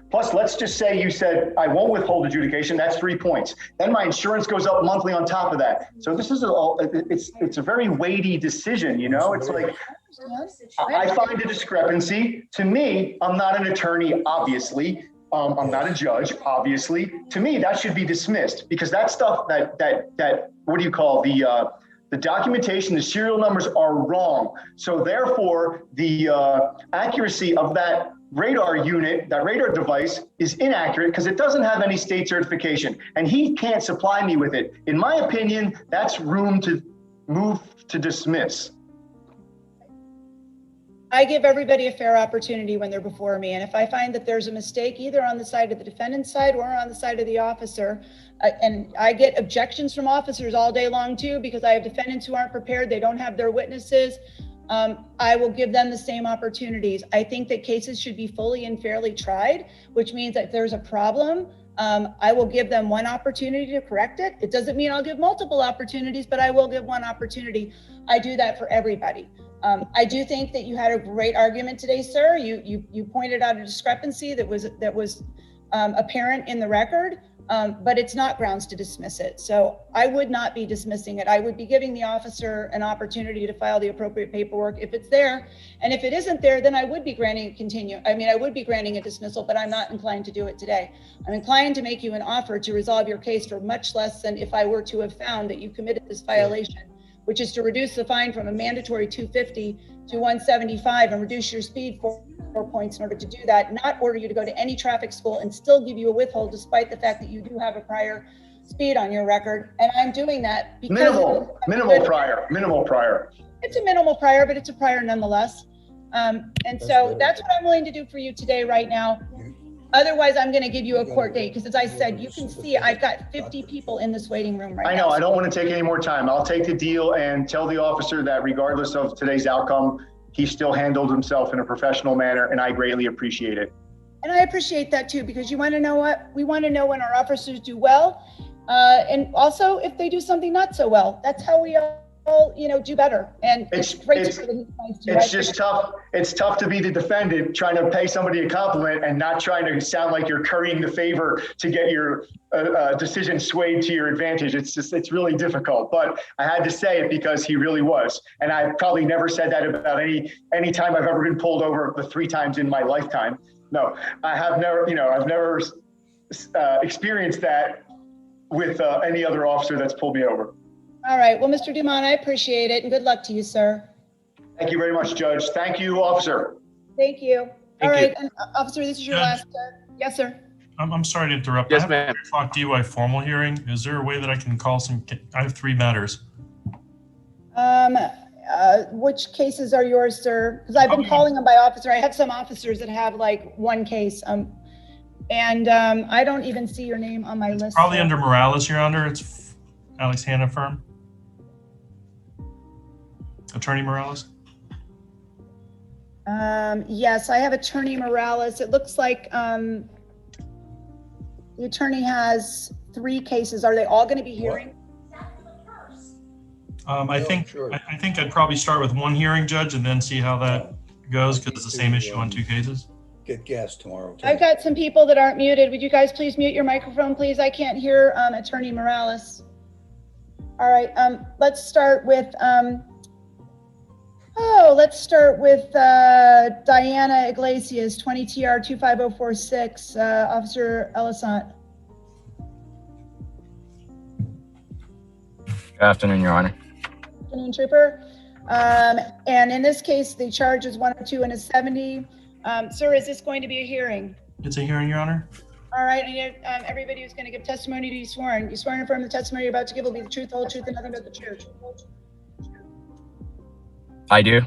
Plus let's just say you said I won't withhold adjudication, that's 3 points. Then my insurance goes up monthly on top of that. So this is it's a very weighty decision. It's like I find a discrepancy. To me, I'm not an attorney, obviously. I'm not a judge, obviously. To me, that should be dismissed because that stuff that what do you call the documentation, the serial numbers are wrong. So therefore, the accuracy of that radar unit, that radar device is inaccurate because it doesn't have any state certification and he can't supply me with it. In my opinion, that's room to move to dismiss. I give everybody a fair opportunity when they're before me. And if I find that there's a mistake, either on the side of the defendant's side or on the side of the officer, and I get objections from officers all day long too, because I have defendants who aren't prepared, they don't have their witnesses. I will give them the same opportunities. I think that cases should be fully and fairly tried, which means that if there's a problem, I will give them one opportunity to correct it. It doesn't mean I'll give multiple opportunities, but I will give one opportunity. I do that for everybody. I do think that you had a great argument today, sir. You pointed out a discrepancy that was apparent in the record, but it's not grounds to dismiss it. So I would not be dismissing it. I would be giving the officer an opportunity to file the appropriate paperwork if it's there. And if it isn't there, then I would be granting I would be granting a dismissal, but I'm not inclined to do it today. I'm inclined to make you an offer to resolve your case for much less than if I were to have found that you committed this violation, which is to reduce the fine from a mandatory 250 to 175 and reduce your speed 4 points in order to do that, not order you to go to any traffic school and still give you a withhold despite the fact that you do have a prior speed on your record. And I'm doing that because minimal prior. It's a minimal prior, but it's a prior nonetheless. And so that's what I'm willing to do for you today, right now. Otherwise, I'm going to give you a court date because, as I said, you can see I've got 50 people in this waiting room right now. I know, I don't want to take any more time. I'll take the deal and tell the officer that regardless of today's outcome, he still handled himself in a professional manner, and I greatly appreciate it. And I appreciate that too, because you want to know what? We want to know when our officers do well, and also if they do something not so well. That's how we all, do better. And it's great to see that he's nice to you. It's just tough. It's tough to be the defendant trying to pay somebody a compliment and not trying to sound like you're currying the favor to get your decision swayed to your advantage. It's really difficult, but I had to say it because he really was. And I probably never said that about any time I've ever been pulled over the 3 times in my lifetime. No, I have never, I've never experienced that with any other officer that's pulled me over. All right. Well, Mr. Dumont, I appreciate it, and good luck to you, sir. Thank you very much, Judge. Thank you, officer. Thank you. All right, and, officer, this is your Judge. last. Yes, sir. I'm sorry to interrupt. Yes, I have ma'am. a 3 o'clock DUI formal hearing. Is there a way that I can call I have 3 matters. Which cases are yours, sir? Because I've been calling them by officer. I have some officers that have like 1 case. And I don't even see your name on my list. Probably under Morales, Your Honor. It's Alex Hanna firm. Attorney Morales? Yes, I have Attorney Morales. It looks like the attorney has 3 cases. Are they all going to be hearing? I think I'd probably start with 1 hearing, Judge, and then see how that goes because it's the same issue on 2 cases. Get gas tomorrow. I've got some people that aren't muted. Would you guys please mute your microphone, please? I can't hear Attorney Morales. All right, let's start with Diana Iglesias, 20 TR 25046, Officer Elisant. Good afternoon, Your Honor. Afternoon, Trooper. And in this case, the charge is 102 and a 70. Sir, is this going to be a hearing? It's a hearing, Your Honor. All right, and everybody who's going to give testimony to you sworn. You swear and affirm the testimony you're about to give will be the truth, the whole truth, and nothing but the truth. I do.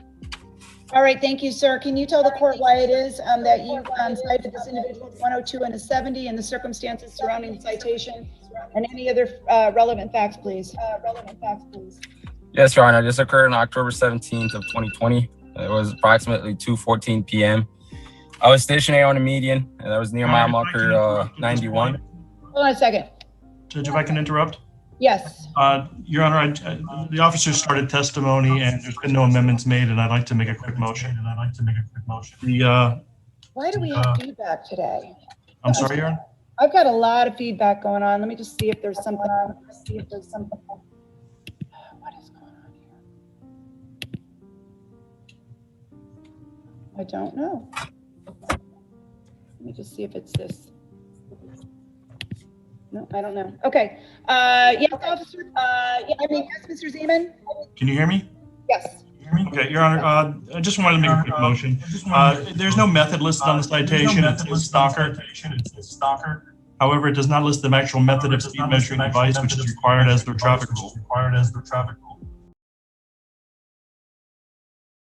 All right, thank you, sir. Can you tell the court why it is that you cited this individual 102 and a 70 and the circumstances surrounding the citation and any other relevant facts, please? Yes, Your Honor. This occurred on October 17th of 2020. It was approximately 2:14 p.m. I was stationary on the median, and that was near mile marker 91. Hold on a second. Judge, if I can interrupt? Yes. Your Honor, the officer started testimony, and there's been no amendments made, and I'd like to make a quick motion. Why do we have feedback today? I'm sorry, Your Honor? I've got a lot of feedback going on. Let me just see if there's something. What is going on here? I don't know. Let me just see if it's this. No, I don't know. Okay. Yes, officer. Yes, Mr. Zeman. Can you hear me? Yes. Okay, Your Honor, I just wanted to make a quick motion. There's no method listed on the citation. It's stalker. However, it does not list the actual method of speed measuring device, which is required as the traffic rule.